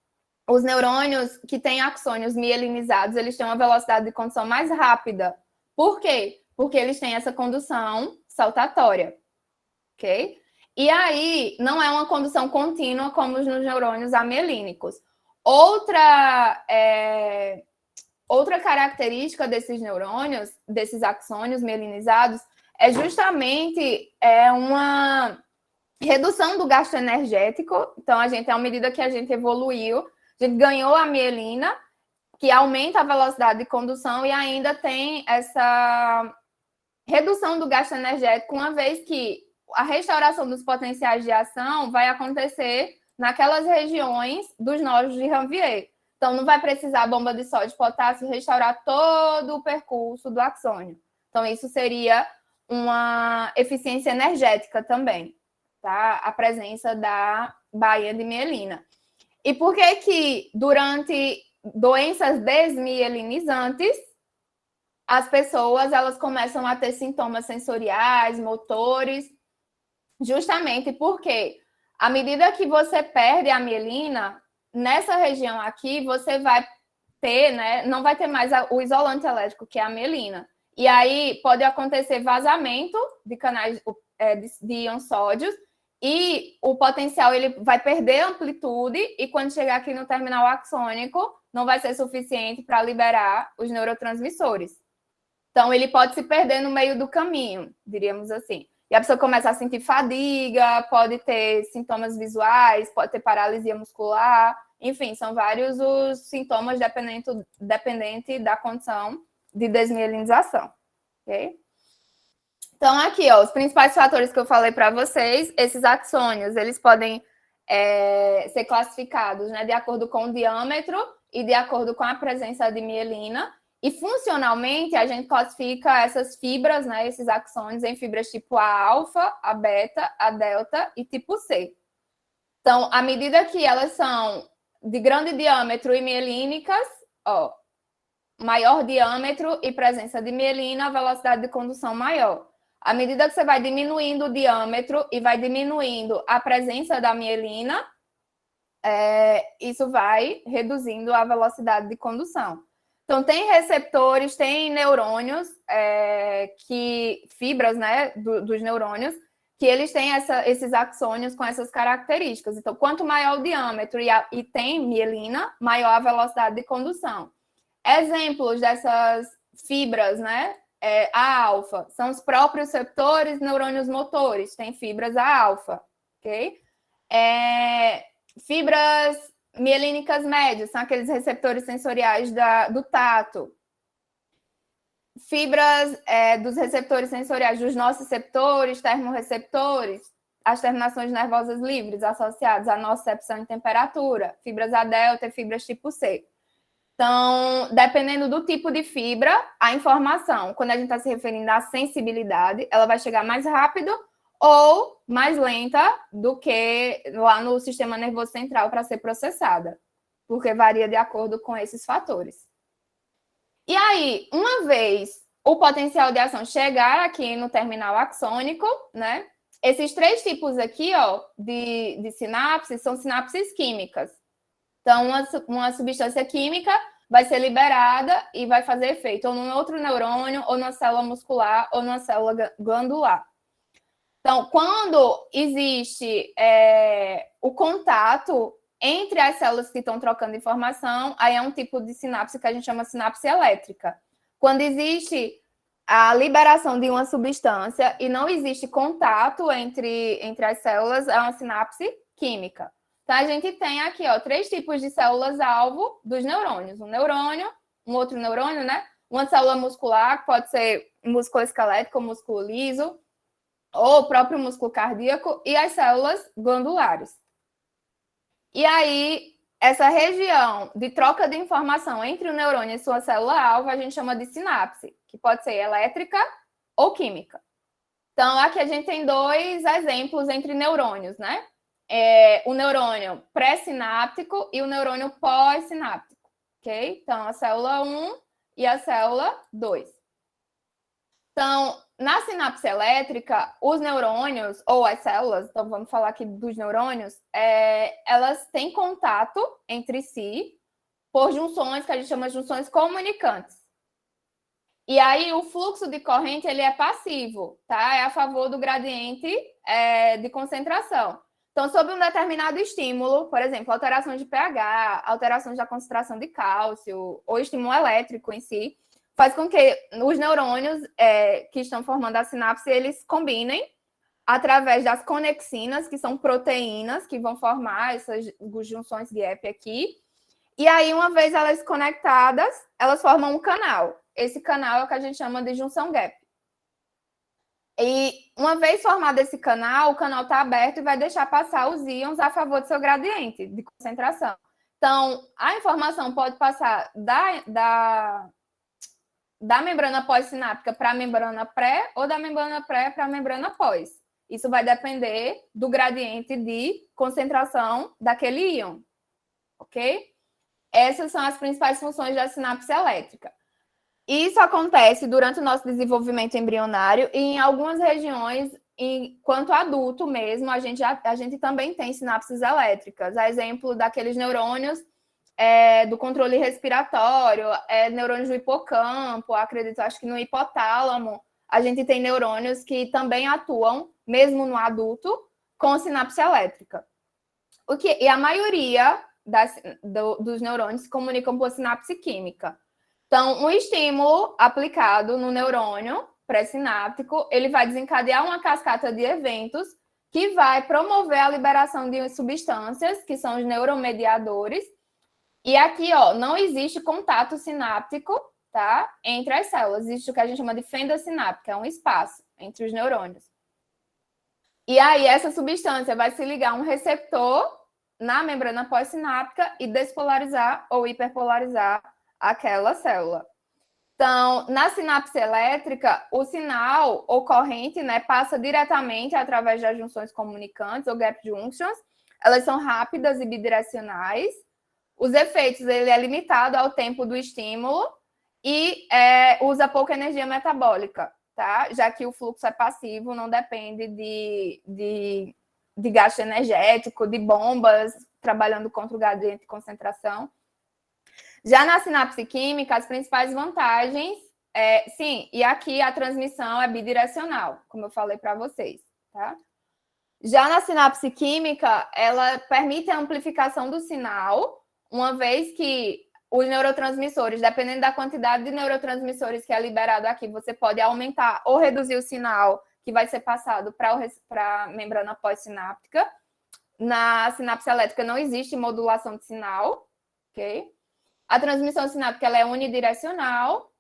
os neurônios que têm axônios mielinizados, eles têm uma velocidade de condução mais rápida. Por quê? Porque eles têm essa condução saltatória, ok? E aí, não é uma condução contínua como nos neurônios amielínicos. Outra característica desses neurônios, desses axônios mielinizados, é justamente uma redução do gasto energético. Então, à medida que a gente evoluiu, a gente ganhou a mielina, que aumenta a velocidade de condução e ainda tem essa redução do gasto energético, uma vez que a restauração dos potenciais de ação vai acontecer naquelas regiões dos nodos de Ranvier. Então, não vai precisar a bomba de sódio e potássio restaurar todo o percurso do axônio. Então, isso seria uma eficiência energética também, tá? A presença da baía de mielina. E por que durante doenças desmielinizantes, as pessoas elas começam a ter sintomas sensoriais, motores, justamente porque à medida que você perde a mielina, nessa região aqui, você vai ter, né, não vai ter mais o isolante elétrico, que é a mielina. E aí pode acontecer vazamento de canais de íons sódios, e o potencial ele vai perder amplitude, e quando chegar aqui no terminal axônico, não vai ser suficiente para liberar os neurotransmissores. Então, ele pode se perder no meio do caminho, diríamos assim. E a pessoa começa a sentir fadiga, pode ter sintomas visuais, pode ter paralisia muscular, enfim, são vários os sintomas dependente da condição de desmielinização. Ok? Então, aqui, ó, os principais fatores que eu falei para vocês, esses axônios, eles podem ser classificados, né, de acordo com o diâmetro e de acordo com a presença de mielina. E funcionalmente, a gente classifica essas fibras, né, esses axônios, em fibras tipo A alfa, A beta, A delta e tipo C. Então, à medida que elas são de grande diâmetro e mielínicas, ó, maior diâmetro e presença de mielina, a velocidade de condução maior. À medida que você vai diminuindo o diâmetro e vai diminuindo a presença da mielina, isso vai reduzindo a velocidade de condução. Então, tem receptores, tem neurônios, fibras, né, dos neurônios, que eles têm esses axônios com essas características. Então, quanto maior o diâmetro e tem mielina, maior a velocidade de condução. Exemplos dessas fibras, né? A alfa, são os próprios receptores neurônios motores, tem fibras A alfa, ok? Fibras mielínicas médias, são aqueles receptores sensoriais do tato. Fibras dos receptores sensoriais, dos nociceptores, termorreceptores, as terminações nervosas livres associadas à nocicepção em temperatura, fibras A delta e fibras tipo C. Então, dependendo do tipo de fibra, a informação, quando a gente está se referindo à sensibilidade, ela vai chegar mais rápido ou mais lenta do que lá no sistema nervoso central para ser processada, porque varia de acordo com esses fatores. E aí, uma vez o potencial de ação chegar aqui no terminal axônico, né? Esses 3 tipos aqui, ó, de sinapses são sinapses químicas. Então, uma substância química vai ser liberada e vai fazer efeito ou num outro neurônio, ou numa célula muscular, ou numa célula glandular. Então, quando existe o contato entre as células que estão trocando informação, aí é um tipo de sinapse que a gente chama de sinapse elétrica. Quando existe a liberação de uma substância e não existe contato entre as células, é uma sinapse química. Então, a gente tem aqui, ó, 3 tipos de células-alvo dos neurônios. Um neurônio, um outro neurônio, né? Uma célula muscular, que pode ser músculo esquelético, músculo liso, ou o próprio músculo cardíaco, e as células glandulares. E aí, essa região de troca de informação entre o neurônio e sua célula-alvo, a gente chama de sinapse, que pode ser elétrica ou química. Então, aqui a gente tem 2 exemplos entre neurônios, né? O neurônio pré-sináptico e o neurônio pós-sináptico, ok? Então, a célula 1 e a célula 2. Então, na sinapse elétrica, os neurônios, ou as células, então vamos falar aqui dos neurônios, elas têm contato entre si por junções que a gente chama de junções comunicantes. E aí, o fluxo de corrente, ele é passivo, tá? É a favor do gradiente de concentração. Então, sob um determinado estímulo, por exemplo, alteração de pH, alteração da concentração de cálcio, ou estímulo elétrico em si, faz com que os neurônios que estão formando a sinapse, eles combinem através das conexinas, que são proteínas que vão formar essas junções gap aqui. E aí, uma vez elas conectadas, elas formam um canal. Esse canal é o que a gente chama de junção gap. E uma vez formado esse canal, o canal está aberto e vai deixar passar os íons a favor do seu gradiente de concentração. Então, a informação pode passar da membrana pós-sináptica para a membrana pré ou da membrana pré para a membrana pós. Isso vai depender do gradiente de concentração daquele íon, ok? Essas são as principais funções da sinapse elétrica. Isso acontece durante o nosso desenvolvimento embrionário e em algumas regiões, enquanto adulto mesmo, a gente também tem sinapses elétricas. A exemplo daqueles neurônios do controle respiratório, neurônios do hipocampo, acho que no hipotálamo, a gente tem neurônios que também atuam, mesmo no adulto, com sinapse elétrica. E a maioria dos neurônios se comunicam por sinapse química. Então, um estímulo aplicado no neurônio pré-sináptico, ele vai desencadear uma cascata de eventos que vai promover a liberação de substâncias, que são os neuromediadores. E aqui, ó, não existe contato sináptico, tá? Entre as células. Existe o que a gente chama de fenda sináptica, é um espaço entre os neurônios. E aí, essa substância vai se ligar a um receptor na membrana pós-sináptica e despolarizar ou hiperpolarizar aquela célula. Então, na sinapse elétrica, o sinal ou corrente, né, passa diretamente através das junções comunicantes ou gap junctions. Elas são rápidas e bidirecionais. Os efeitos, ele é limitado ao tempo do estímulo e usa pouca energia metabólica, tá? Já que o fluxo é passivo, não depende de gasto energético, de bombas trabalhando contra o gradiente de concentração. Já na sinapse química, as principais vantagens, sim, e aqui a transmissão é bidirecional, como eu falei para vocês, tá? Já na sinapse química, ela permite a amplificação do sinal, uma vez que os neurotransmissores, dependendo da quantidade de neurotransmissores que é liberado aqui, você pode aumentar ou reduzir o sinal que vai ser passado para a membrana pós-sináptica. Na sinapse elétrica não existe modulação de sinal, ok? A transmissão sináptica ela é unidirecional,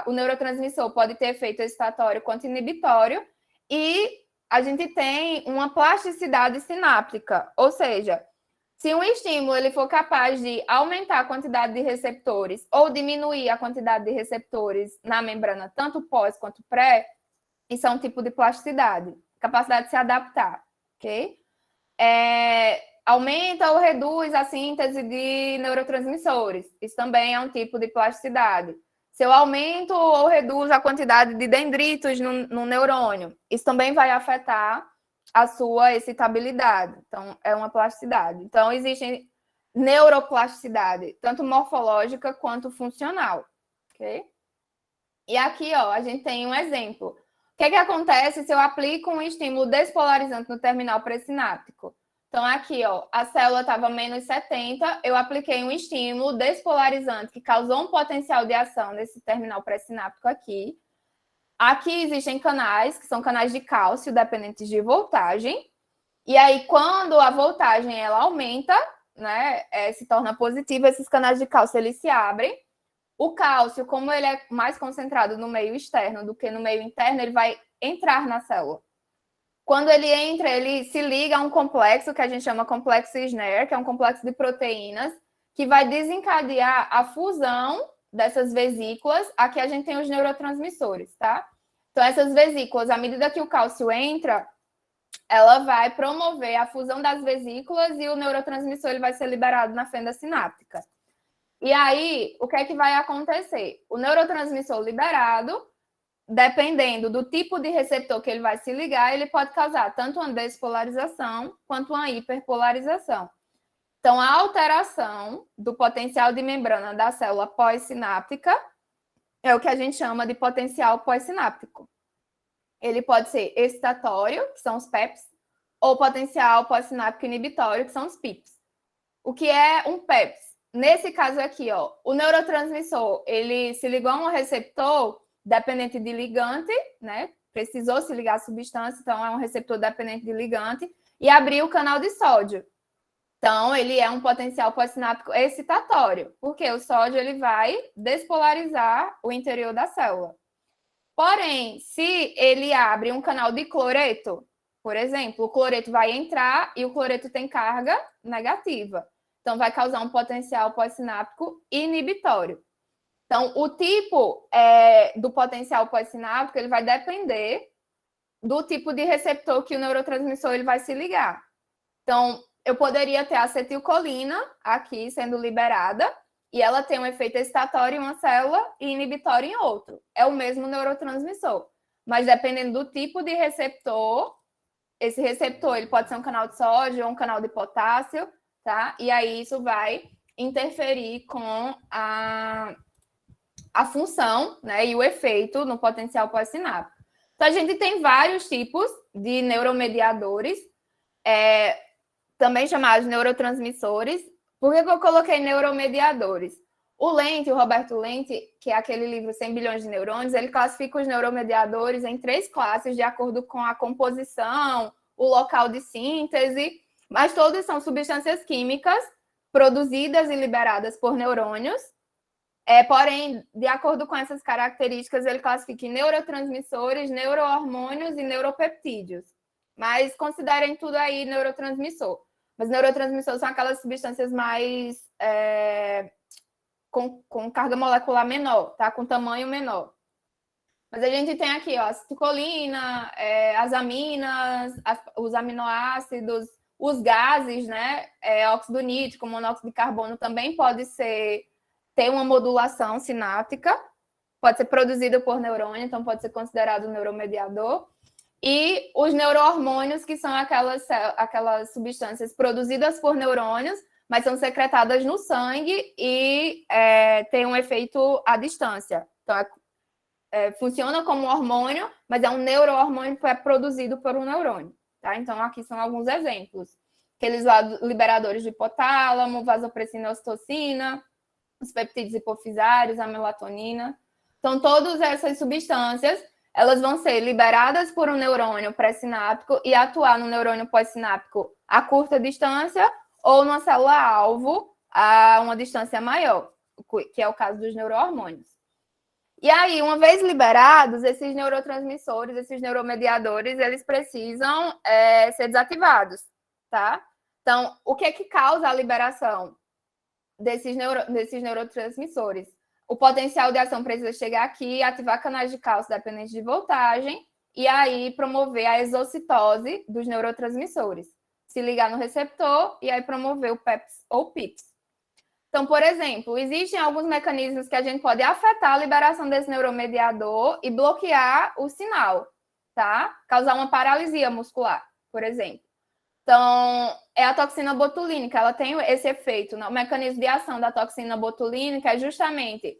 o neurotransmissor pode ter efeito excitatório quanto inibitório, e a gente tem uma plasticidade sináptica, ou seja, se um estímulo ele for capaz de aumentar a quantidade de receptores ou diminuir a quantidade de receptores na membrana, tanto pós quanto pré, isso é um tipo de plasticidade, capacidade de se adaptar, ok? Aumenta ou reduz a síntese de neurotransmissores. Isso também é um tipo de plasticidade. Se eu aumento ou reduzo a quantidade de dendritos no neurônio, isso também vai afetar a sua excitabilidade. Então, é uma plasticidade. Então, existe neuroplasticidade, tanto morfológica quanto funcional. Ok? E aqui, ó, a gente tem um exemplo. O que acontece se eu aplico um estímulo despolarizante no terminal pré-sináptico? Então, aqui, ó, a célula estava menos 70, eu apliquei um estímulo despolarizante que causou um potencial de ação nesse terminal pré-sináptico aqui. Aqui existem canais, que são canais de cálcio dependentes de voltagem. E aí, quando a voltagem ela aumenta, né, se torna positiva, esses canais de cálcio eles se abrem. O cálcio, como ele é mais concentrado no meio externo do que no meio interno, ele vai entrar na célula. Quando ele entra, ele se liga a um complexo que a gente chama complexo Schneer, que é um complexo de proteínas, que vai desencadear a fusão dessas vesículas. Aqui a gente tem os neurotransmissores, tá? Então, essas vesículas, à medida que o cálcio entra, ela vai promover a fusão das vesículas e o neurotransmissor ele vai ser liberado na fenda sináptica. E aí, o que é que vai acontecer? O neurotransmissor liberado, dependendo do tipo de receptor que ele vai se ligar, ele pode causar tanto uma despolarização quanto uma hiperpolarização. Então, a alteração do potencial de membrana da célula pós-sináptica é o que a gente chama de potencial pós-sináptico. Ele pode ser excitatório, que são os PEPs, ou potencial pós-sináptico inibitório, que são os PIPs. O que é um PEPs? Nesse caso aqui, ó, o neurotransmissor, ele se ligou a um receptor dependente de ligante, né? Precisou se ligar à substância, então é um receptor dependente de ligante, e abriu o canal de sódio. Então, ele é um potencial pós-sináptico excitatório, porque o sódio ele vai despolarizar o interior da célula. Porém, se ele abre um canal de cloreto, por exemplo, o cloreto vai entrar e o cloreto tem carga negativa. Então, vai causar um potencial pós-sináptico inibitório. Então, o tipo do potencial pós-sináptico ele vai depender do tipo de receptor que o neurotransmissor ele vai se ligar. Então, eu poderia ter acetilcolina aqui sendo liberada e ela tem um efeito excitatório em uma célula e inibitório em outro. É o mesmo neurotransmissor. Mas dependendo do tipo de receptor, esse receptor ele pode ser um canal de sódio ou um canal de potássio, tá? E aí isso vai interferir com a função, né, e o efeito no potencial pós-sináptico. Então, a gente tem vários tipos de neuromediadores, também chamados neurotransmissores. Por que eu coloquei neuromediadores? O Roberto Lente, que é aquele livro 100 bilhões de neurônios, ele classifica os neuromediadores em 3 classes de acordo com a composição, o local de síntese, mas todos são substâncias químicas produzidas e liberadas por neurônios. Porém, de acordo com essas características, ele classifica em neurotransmissores, neurohormônios e neuropeptídeos. Mas considerem tudo aí neurotransmissor. Mas neurotransmissores são aquelas substâncias mais com carga molecular menor, tá? Com tamanho menor. Mas a gente tem aqui, ó, acetilcolina, as aminas, os aminoácidos, os gases, né? Óxido nítrico, monóxido de carbono também pode ter uma modulação sináptica, pode ser produzido por neurônio, então pode ser considerado um neuromediador. E os neurohormônios, que são aquelas substâncias produzidas por neurônios, mas são secretadas no sangue e têm um efeito à distância. Então, funciona como um hormônio, mas é um neurohormônio que é produzido por um neurônio. tá? Então, aqui são alguns exemplos. Aqueles liberadores de hipotálamo, vasopressina e ocitocina, os peptídeos hipofisários, a melatonina. Então, todas essas substâncias, elas vão ser liberadas por um neurônio pré-sináptico e atuar no neurônio pós-sináptico a curta distância ou numa célula-alvo a uma distância maior, que é o caso dos neurohormônios. E aí, uma vez liberados, esses neurotransmissores, esses neuromediadores, eles precisam ser desativados, tá? Então, o que é que causa a liberação desses neurotransmissores? O potencial de ação precisa chegar aqui, ativar canais de cálcio dependentes de voltagem e aí promover a exocitose dos neurotransmissores. Se ligar no receptor e aí promover o PEPs ou PIPs. Então, por exemplo, existem alguns mecanismos que a gente pode afetar a liberação desse neuromediador e bloquear o sinal, tá? Causar uma paralisia muscular, por exemplo. Então, é a toxina botulínica, ela tem esse efeito, né? O mecanismo de ação da toxina botulínica é justamente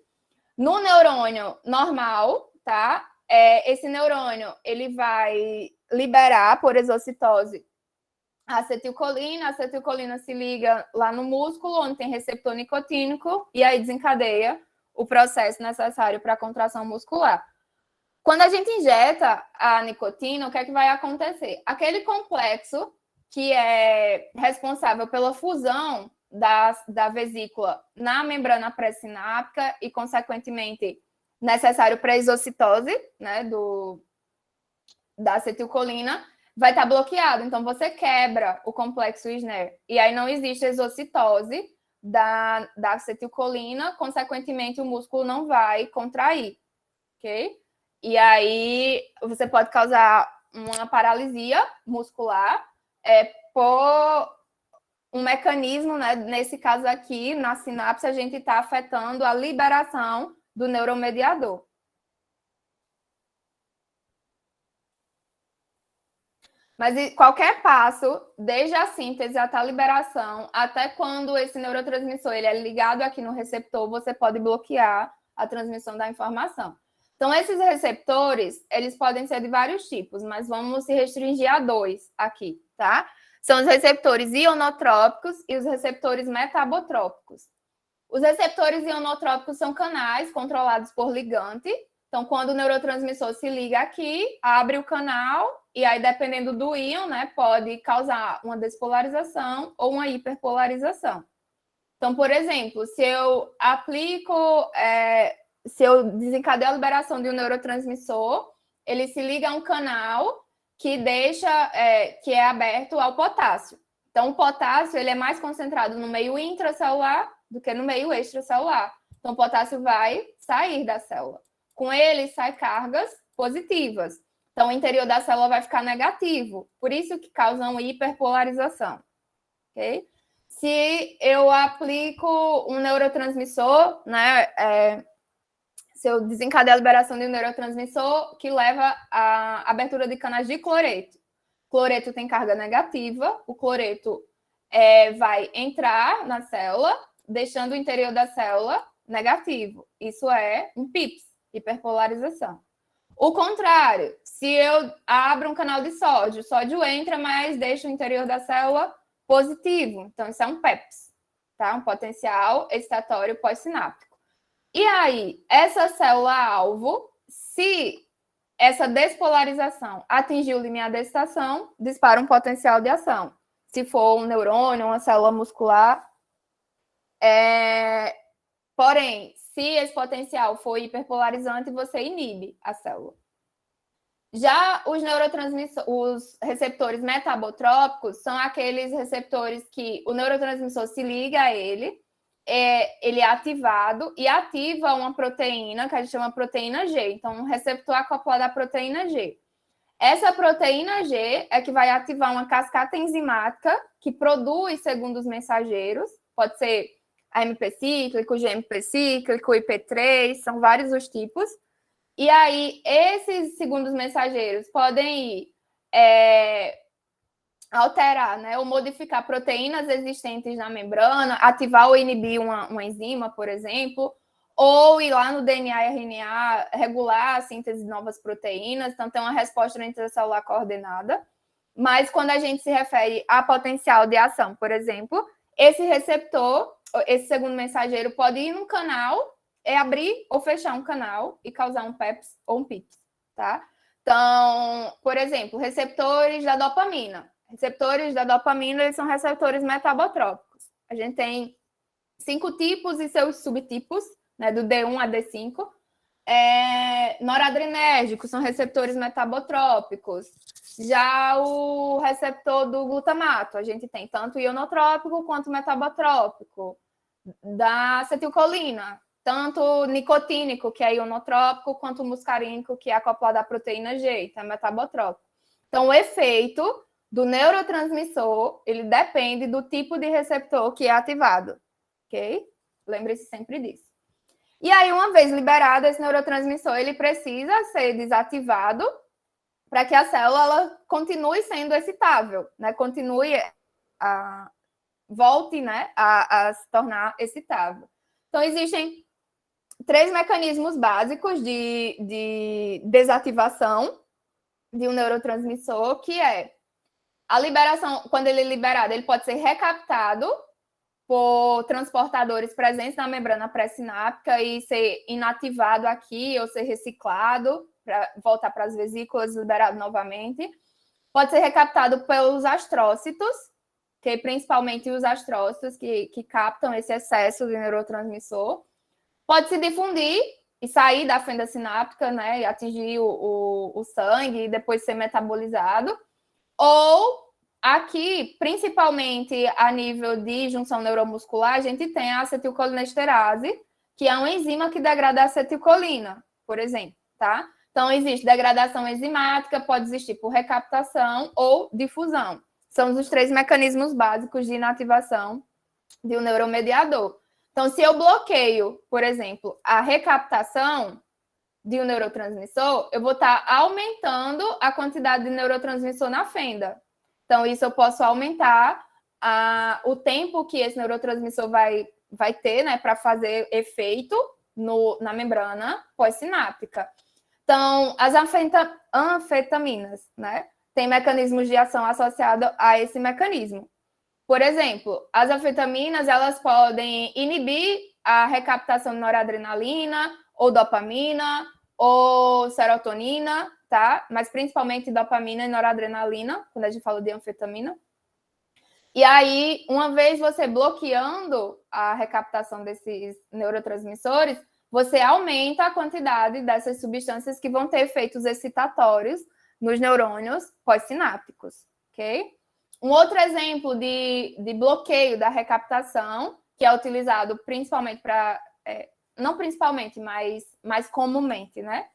no neurônio normal, tá? Esse neurônio, ele vai liberar por exocitose a acetilcolina se liga lá no músculo, onde tem receptor nicotínico, e aí desencadeia o processo necessário para a contração muscular. Quando a gente injeta a nicotina, o que é que vai acontecer? Aquele complexo que é responsável pela fusão da vesícula na membrana pré-sináptica e, consequentemente, necessário para a exocitose, né, da acetilcolina, vai estar bloqueado. Então, você quebra o complexo Wisner. E aí não existe exocitose da acetilcolina, consequentemente, o músculo não vai contrair, ok? E aí você pode causar uma paralisia muscular por um mecanismo, né? Nesse caso aqui, na sinapse, a gente está afetando a liberação do neuromediador. Mas qualquer passo, desde a síntese até a liberação, até quando esse neurotransmissor ele é ligado aqui no receptor, você pode bloquear a transmissão da informação. Então, esses receptores, eles podem ser de vários tipos, mas vamos se restringir a 2 aqui, tá? São os receptores ionotrópicos e os receptores metabotrópicos. Os receptores ionotrópicos são canais controlados por ligante. Então, quando o neurotransmissor se liga aqui, abre o canal e aí, dependendo do íon, né, pode causar uma despolarização ou uma hiperpolarização. Então, por exemplo, se eu se eu desencadeio a liberação de um neurotransmissor, ele se liga a um canal que que é aberto ao potássio. Então, o potássio ele é mais concentrado no meio intracelular do que no meio extracelular. Então, o potássio vai sair da célula. Com ele, sai cargas positivas. Então, o interior da célula vai ficar negativo. Por isso que causa uma hiperpolarização. Ok? Se eu aplico um neurotransmissor, né? Se eu desencadeio a liberação de um neurotransmissor que leva à abertura de canais de cloreto. Cloreto tem carga negativa. O cloreto vai entrar na célula, deixando o interior da célula negativo. Isso é um PIPs, hiperpolarização. O contrário, se eu abro um canal de sódio, o sódio entra, mas deixa o interior da célula positivo. Então, isso é um PEPs, tá? Um potencial excitatório pós-sináptico. E aí, essa célula-alvo, se essa despolarização atingir o limiar da excitação, dispara um potencial de ação. Se for um neurônio, uma célula muscular. Porém, se esse potencial for hiperpolarizante, você inibe a célula. Já os neurotransmissores, os receptores metabotrópicos, são aqueles receptores que o neurotransmissor se liga a ele é ativado e ativa uma proteína que a gente chama proteína G. Então, um receptor acoplado à proteína G. Essa proteína G é que vai ativar uma cascata enzimática que produz segundos mensageiros. Pode ser AMP cíclico, GMP cíclico, IP3, são vários os tipos. E aí, esses segundos mensageiros podem alterar, né, ou modificar proteínas existentes na membrana, ativar ou inibir uma enzima, por exemplo, ou ir lá no DNA e RNA, regular a síntese de novas proteínas, então tem uma resposta intracelular coordenada. Mas quando a gente se refere a potencial de ação, por exemplo, esse receptor, esse segundo mensageiro pode ir num canal, abrir ou fechar um canal e causar um PEPs ou um PIPs, tá? Então, por exemplo, receptores da dopamina. Receptores da dopamina, eles são receptores metabotrópicos. A gente tem 5 tipos e seus subtipos, né, do D1 a D5. Noradrenérgicos são receptores metabotrópicos. Já o receptor do glutamato, a gente tem tanto ionotrópico quanto metabotrópico. Da acetilcolina, tanto nicotínico, que é ionotrópico, quanto muscarínico, que é acoplado à proteína G, que é metabotrópico. Então, o efeito do neurotransmissor, ele depende do tipo de receptor que é ativado, ok? Lembre-se sempre disso. E aí, uma vez liberado esse neurotransmissor, ele precisa ser desativado para que a célula ela continue sendo excitável, né? Volte, né, a se tornar excitável. Então, existem 3 mecanismos básicos de desativação de um neurotransmissor, que é a liberação, quando ele é liberado, ele pode ser recaptado por transportadores presentes na membrana pré-sináptica e ser inativado aqui ou ser reciclado para voltar para as vesículas, liberado novamente. Pode ser recaptado pelos astrócitos, que principalmente os astrócitos que captam esse excesso de neurotransmissor. Pode se difundir e sair da fenda sináptica, né, e atingir o sangue e depois ser metabolizado. Ou aqui, principalmente a nível de junção neuromuscular, a gente tem a acetilcolinesterase, que é uma enzima que degrada a acetilcolina, por exemplo, tá? Então, existe degradação enzimática, pode existir por recaptação ou difusão. São os 3 mecanismos básicos de inativação de um neuromediador. Então, se eu bloqueio, por exemplo, a recaptação de um neurotransmissor, eu vou estar aumentando a quantidade de neurotransmissor na fenda. Então, isso eu posso aumentar o tempo que esse neurotransmissor vai ter, né, para fazer efeito na membrana pós-sináptica. Então, as anfetaminas, né, têm mecanismos de ação associados a esse mecanismo. Por exemplo, as anfetaminas, elas podem inibir a recaptação de noradrenalina, ou dopamina, ou serotonina, tá? Mas principalmente dopamina e noradrenalina, quando a gente fala de anfetamina. E aí, uma vez você bloqueando a recaptação desses neurotransmissores, você aumenta a quantidade dessas substâncias que vão ter efeitos excitatórios nos neurônios pós-sinápticos, ok? Um outro exemplo de bloqueio da recaptação, que é utilizado principalmente para... não principalmente, mas mais comumente, né?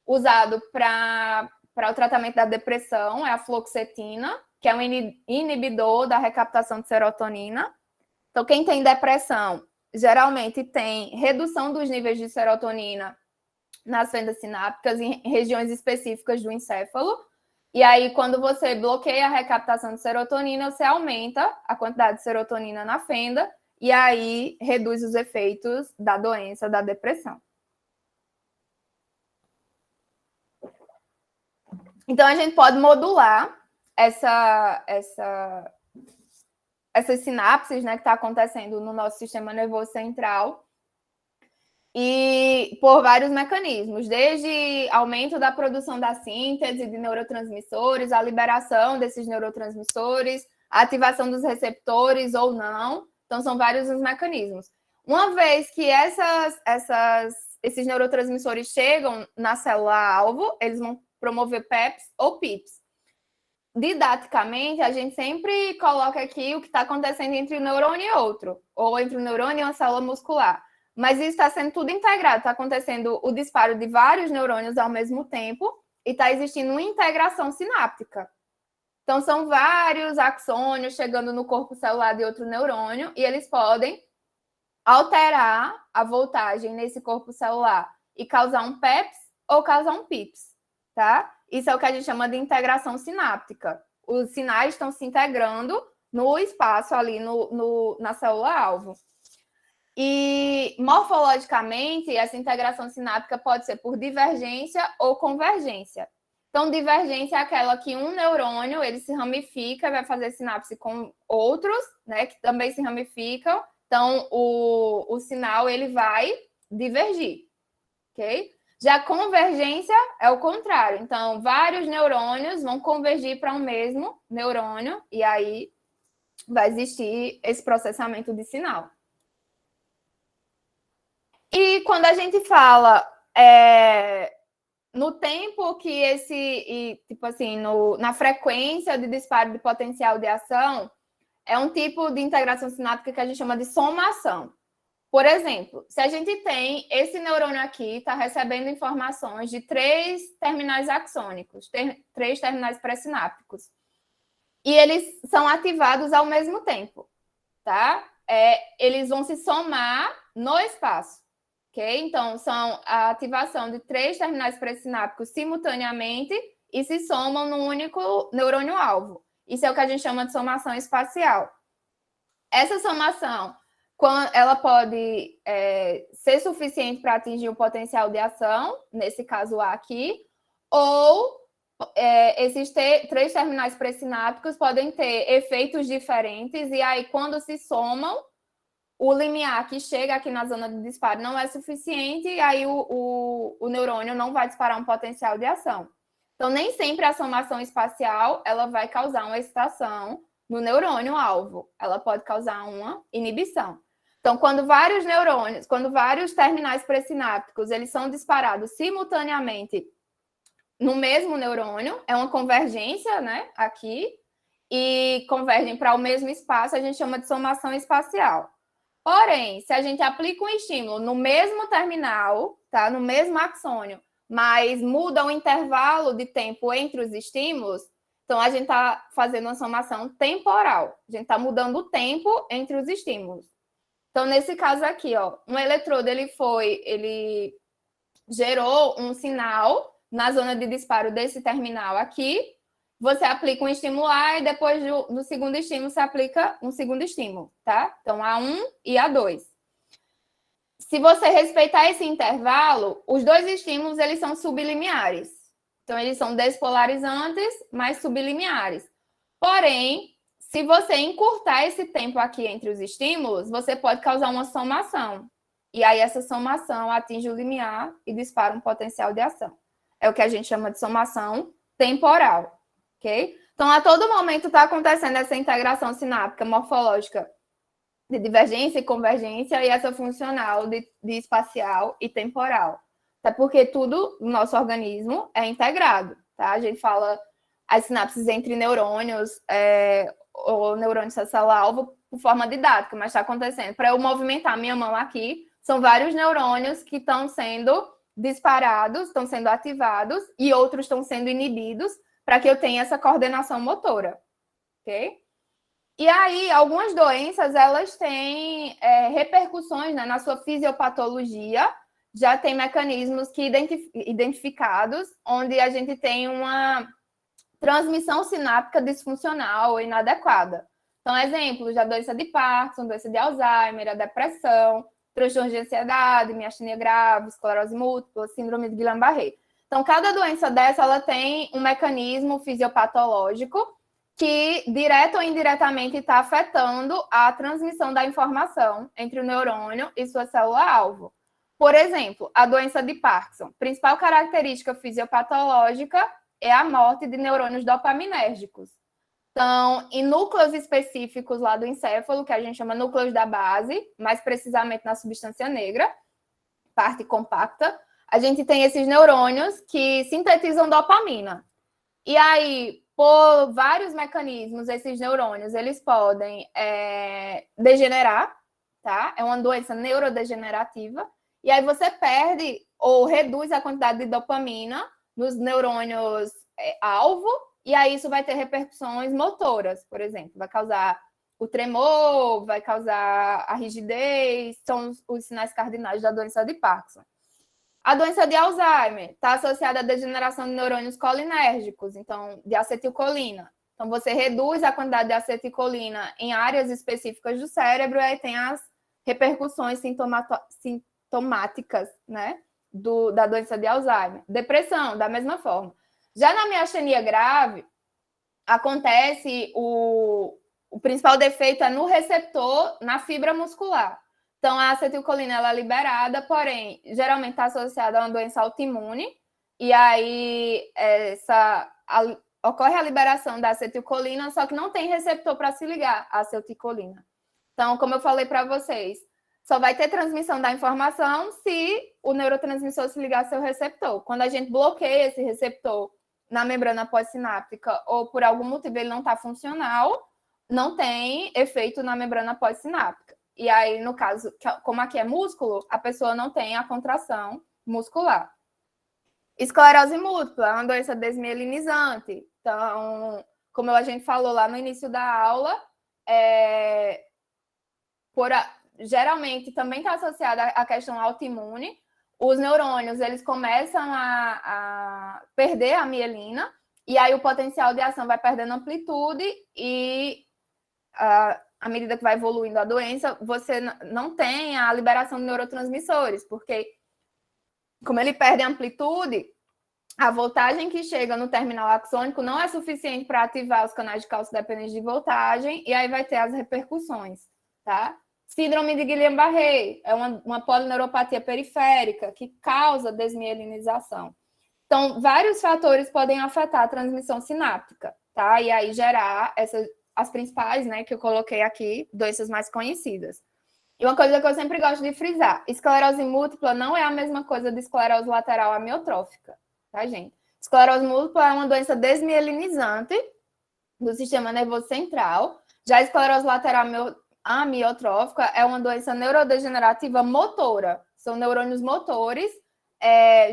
Usado para o tratamento da depressão, é a fluoxetina, que é um inibidor da recaptação de serotonina. Então, quem tem depressão, geralmente tem redução dos níveis de serotonina nas fendas sinápticas em regiões específicas do encéfalo. E aí, quando você bloqueia a recaptação de serotonina, você aumenta a quantidade de serotonina na fenda e aí reduz os efeitos da doença, da depressão. Então, a gente pode modular essas sinapses, né, que está acontecendo no nosso sistema nervoso central e por vários mecanismos, desde aumento da produção da síntese de neurotransmissores, a liberação desses neurotransmissores, a ativação dos receptores ou não. Então, são vários os mecanismos. Uma vez que esses neurotransmissores chegam na célula-alvo, eles vão promover PEPs ou PIPs. Didaticamente, a gente sempre coloca aqui o que está acontecendo entre um neurônio e outro, ou entre um neurônio e uma célula muscular. Mas isso está sendo tudo integrado, está acontecendo o disparo de vários neurônios ao mesmo tempo e está existindo uma integração sináptica. Então, são vários axônios chegando no corpo celular de outro neurônio e eles podem alterar a voltagem nesse corpo celular e causar um PEPs ou causar um PIPs, tá? Isso é o que a gente chama de integração sináptica. Os sinais estão se integrando no espaço ali na célula-alvo. E, morfologicamente, essa integração sináptica pode ser por divergência ou convergência. Então, divergência é aquela que um neurônio ele se ramifica, vai fazer sinapse com outros, né, que também se ramificam. Então, o sinal ele vai divergir, ok? Já convergência é o contrário. Então, vários neurônios vão convergir para um mesmo neurônio e aí vai existir esse processamento de sinal. E quando a gente fala no tempo que tipo assim, na frequência de disparo de potencial de ação, é um tipo de integração sináptica que a gente chama de somação. Por exemplo, se a gente tem esse neurônio aqui, está recebendo informações de 3 terminais axônicos, 3 terminais pré-sinápticos, e eles são ativados ao mesmo tempo, tá? Eles vão se somar no espaço, ok? Então, são a ativação de 3 terminais pré-sinápticos simultaneamente e se somam num único neurônio-alvo. Isso é o que a gente chama de somação espacial. Essa somação, ela pode ser suficiente para atingir o potencial de ação, nesse caso A aqui, ou esses 3 terminais pré-sinápticos podem ter efeitos diferentes, e aí, quando se somam, o limiar que chega aqui na zona de disparo não é suficiente, e aí o neurônio não vai disparar um potencial de ação. Então, nem sempre a somação espacial ela vai causar uma excitação no neurônio-alvo. Ela pode causar uma inibição. Então, quando vários terminais pré-sinápticos eles são disparados simultaneamente no mesmo neurônio, é uma convergência, né, aqui, e convergem para o mesmo espaço, a gente chama de somação espacial. Porém, se a gente aplica um estímulo no mesmo terminal, tá, no mesmo axônio, mas muda o intervalo de tempo entre os estímulos, então a gente está fazendo uma somação temporal. A gente está mudando o tempo entre os estímulos. Então, nesse caso aqui, ó, um eletrodo ele gerou um sinal na zona de disparo desse terminal aqui. Você aplica um estímulo A e depois do segundo estímulo você aplica um segundo estímulo, tá? Então, A1 e A2. Se você respeitar esse intervalo, os 2 estímulos eles são sublimiares. Então, eles são despolarizantes, mas sublimiares. Porém, se você encurtar esse tempo aqui entre os estímulos, você pode causar uma somação. E aí, essa somação atinge o limiar e dispara um potencial de ação. É o que a gente chama de somação temporal, ok? Então, a todo momento está acontecendo essa integração sináptica morfológica de divergência e convergência e essa funcional de espacial e temporal. Até porque tudo no nosso organismo é integrado, tá? A gente fala as sinapses entre neurônios ou neurônio celular-alvo por forma didática, mas está acontecendo. Para eu movimentar minha mão aqui, são vários neurônios que estão sendo disparados, estão sendo ativados e outros estão sendo inibidos para que eu tenha essa coordenação motora, ok? E aí, algumas doenças, elas têm repercussões, né, na sua fisiopatologia, já tem mecanismos que identificados, onde a gente tem uma transmissão sináptica disfuncional ou inadequada. Então, exemplos da doença de Parkinson, doença de Alzheimer, a depressão, transtorno de ansiedade, miastenia grave, esclerose múltipla, síndrome de Guillain-Barré. Então, cada doença dessa, ela tem um mecanismo fisiopatológico que, direto ou indiretamente, está afetando a transmissão da informação entre o neurônio e sua célula-alvo. Por exemplo, a doença de Parkinson. Principal característica fisiopatológica é a morte de neurônios dopaminérgicos. Então, em núcleos específicos lá do encéfalo, que a gente chama núcleos da base, mais precisamente na substância negra, parte compacta, a gente tem esses neurônios que sintetizam dopamina. E aí, por vários mecanismos, esses neurônios, eles podem degenerar, tá? É uma doença neurodegenerativa. E aí você perde ou reduz a quantidade de dopamina nos neurônios alvo, e aí isso vai ter repercussões motoras, por exemplo. Vai causar o tremor, vai causar a rigidez, são os sinais cardinais da doença de Parkinson. A doença de Alzheimer está associada à degeneração de neurônios colinérgicos, então, de acetilcolina. Então, você reduz a quantidade de acetilcolina em áreas específicas do cérebro e aí tem as repercussões sintomáticas, né, da doença de Alzheimer. Depressão, da mesma forma. Já na miastenia grave, acontece o principal defeito é no receptor, na fibra muscular. Então, a acetilcolina ela é liberada, porém, geralmente está associada a uma doença autoimune, e aí ocorre a liberação da acetilcolina, só que não tem receptor para se ligar à acetilcolina. Então, como eu falei para vocês, só vai ter transmissão da informação se o neurotransmissor se ligar ao seu receptor. Quando a gente bloqueia esse receptor na membrana pós-sináptica ou por algum motivo ele não está funcional, não tem efeito na membrana pós-sináptica. E aí, no caso, como aqui é músculo, a pessoa não tem a contração muscular. Esclerose múltipla é uma doença desmielinizante. Então, como a gente falou lá no início da aula, geralmente também está associada à questão autoimune. Os neurônios eles começam a perder a mielina, e aí o potencial de ação vai perdendo amplitude, e à medida que vai evoluindo a doença, você não tem a liberação de neurotransmissores, porque como ele perde amplitude, a voltagem que chega no terminal axônico não é suficiente para ativar os canais de cálcio dependentes de voltagem, e aí vai ter as repercussões, tá? Síndrome de Guillain-Barré é uma polineuropatia periférica que causa desmielinização. Então, vários fatores podem afetar a transmissão sináptica, tá? E aí gerar as principais, né, que eu coloquei aqui, doenças mais conhecidas. E uma coisa que eu sempre gosto de frisar, esclerose múltipla não é a mesma coisa de esclerose lateral amiotrófica, tá, gente? Esclerose múltipla é uma doença desmielinizante do sistema nervoso central. Já a esclerose lateral amiotrófica é uma doença neurodegenerativa motora. São neurônios motores,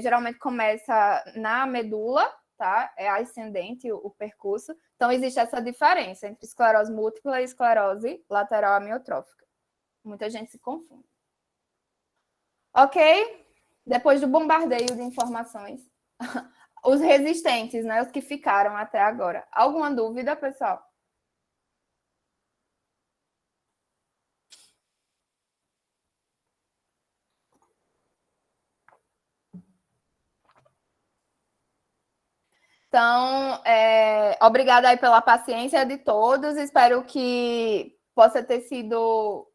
geralmente começa na medula, tá? É ascendente o percurso. Então, existe essa diferença entre esclerose múltipla e esclerose lateral amiotrófica. Muita gente se confunde. Ok? Depois do bombardeio de informações, os resistentes, né? Os que ficaram até agora. Alguma dúvida, pessoal? Então, obrigada aí pela paciência de todos. Espero que possa ter sido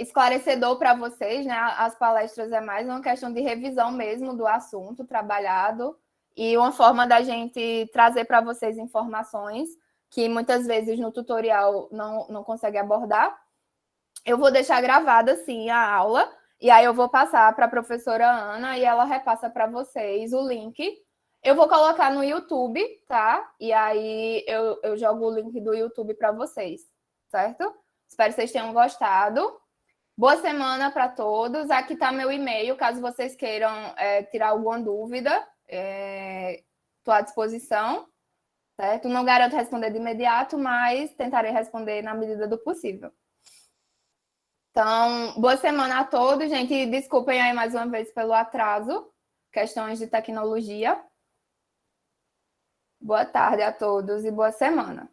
esclarecedor para vocês, né? As palestras é mais uma questão de revisão mesmo do assunto trabalhado e uma forma da gente trazer para vocês informações que muitas vezes no tutorial não consegue abordar. Eu vou deixar gravada, sim, a aula, e aí eu vou passar para a professora Ana e ela repassa para vocês o link. Eu vou colocar no YouTube, tá? E aí eu jogo o link do YouTube para vocês, certo? Espero que vocês tenham gostado. Boa semana para todos. Aqui está meu e-mail, caso vocês queiram tirar alguma dúvida. Estou à disposição, certo? Não garanto responder de imediato, mas tentarei responder na medida do possível. Então, boa semana a todos, gente. Desculpem aí mais uma vez pelo atraso. Questões de tecnologia. Boa tarde a todos e boa semana.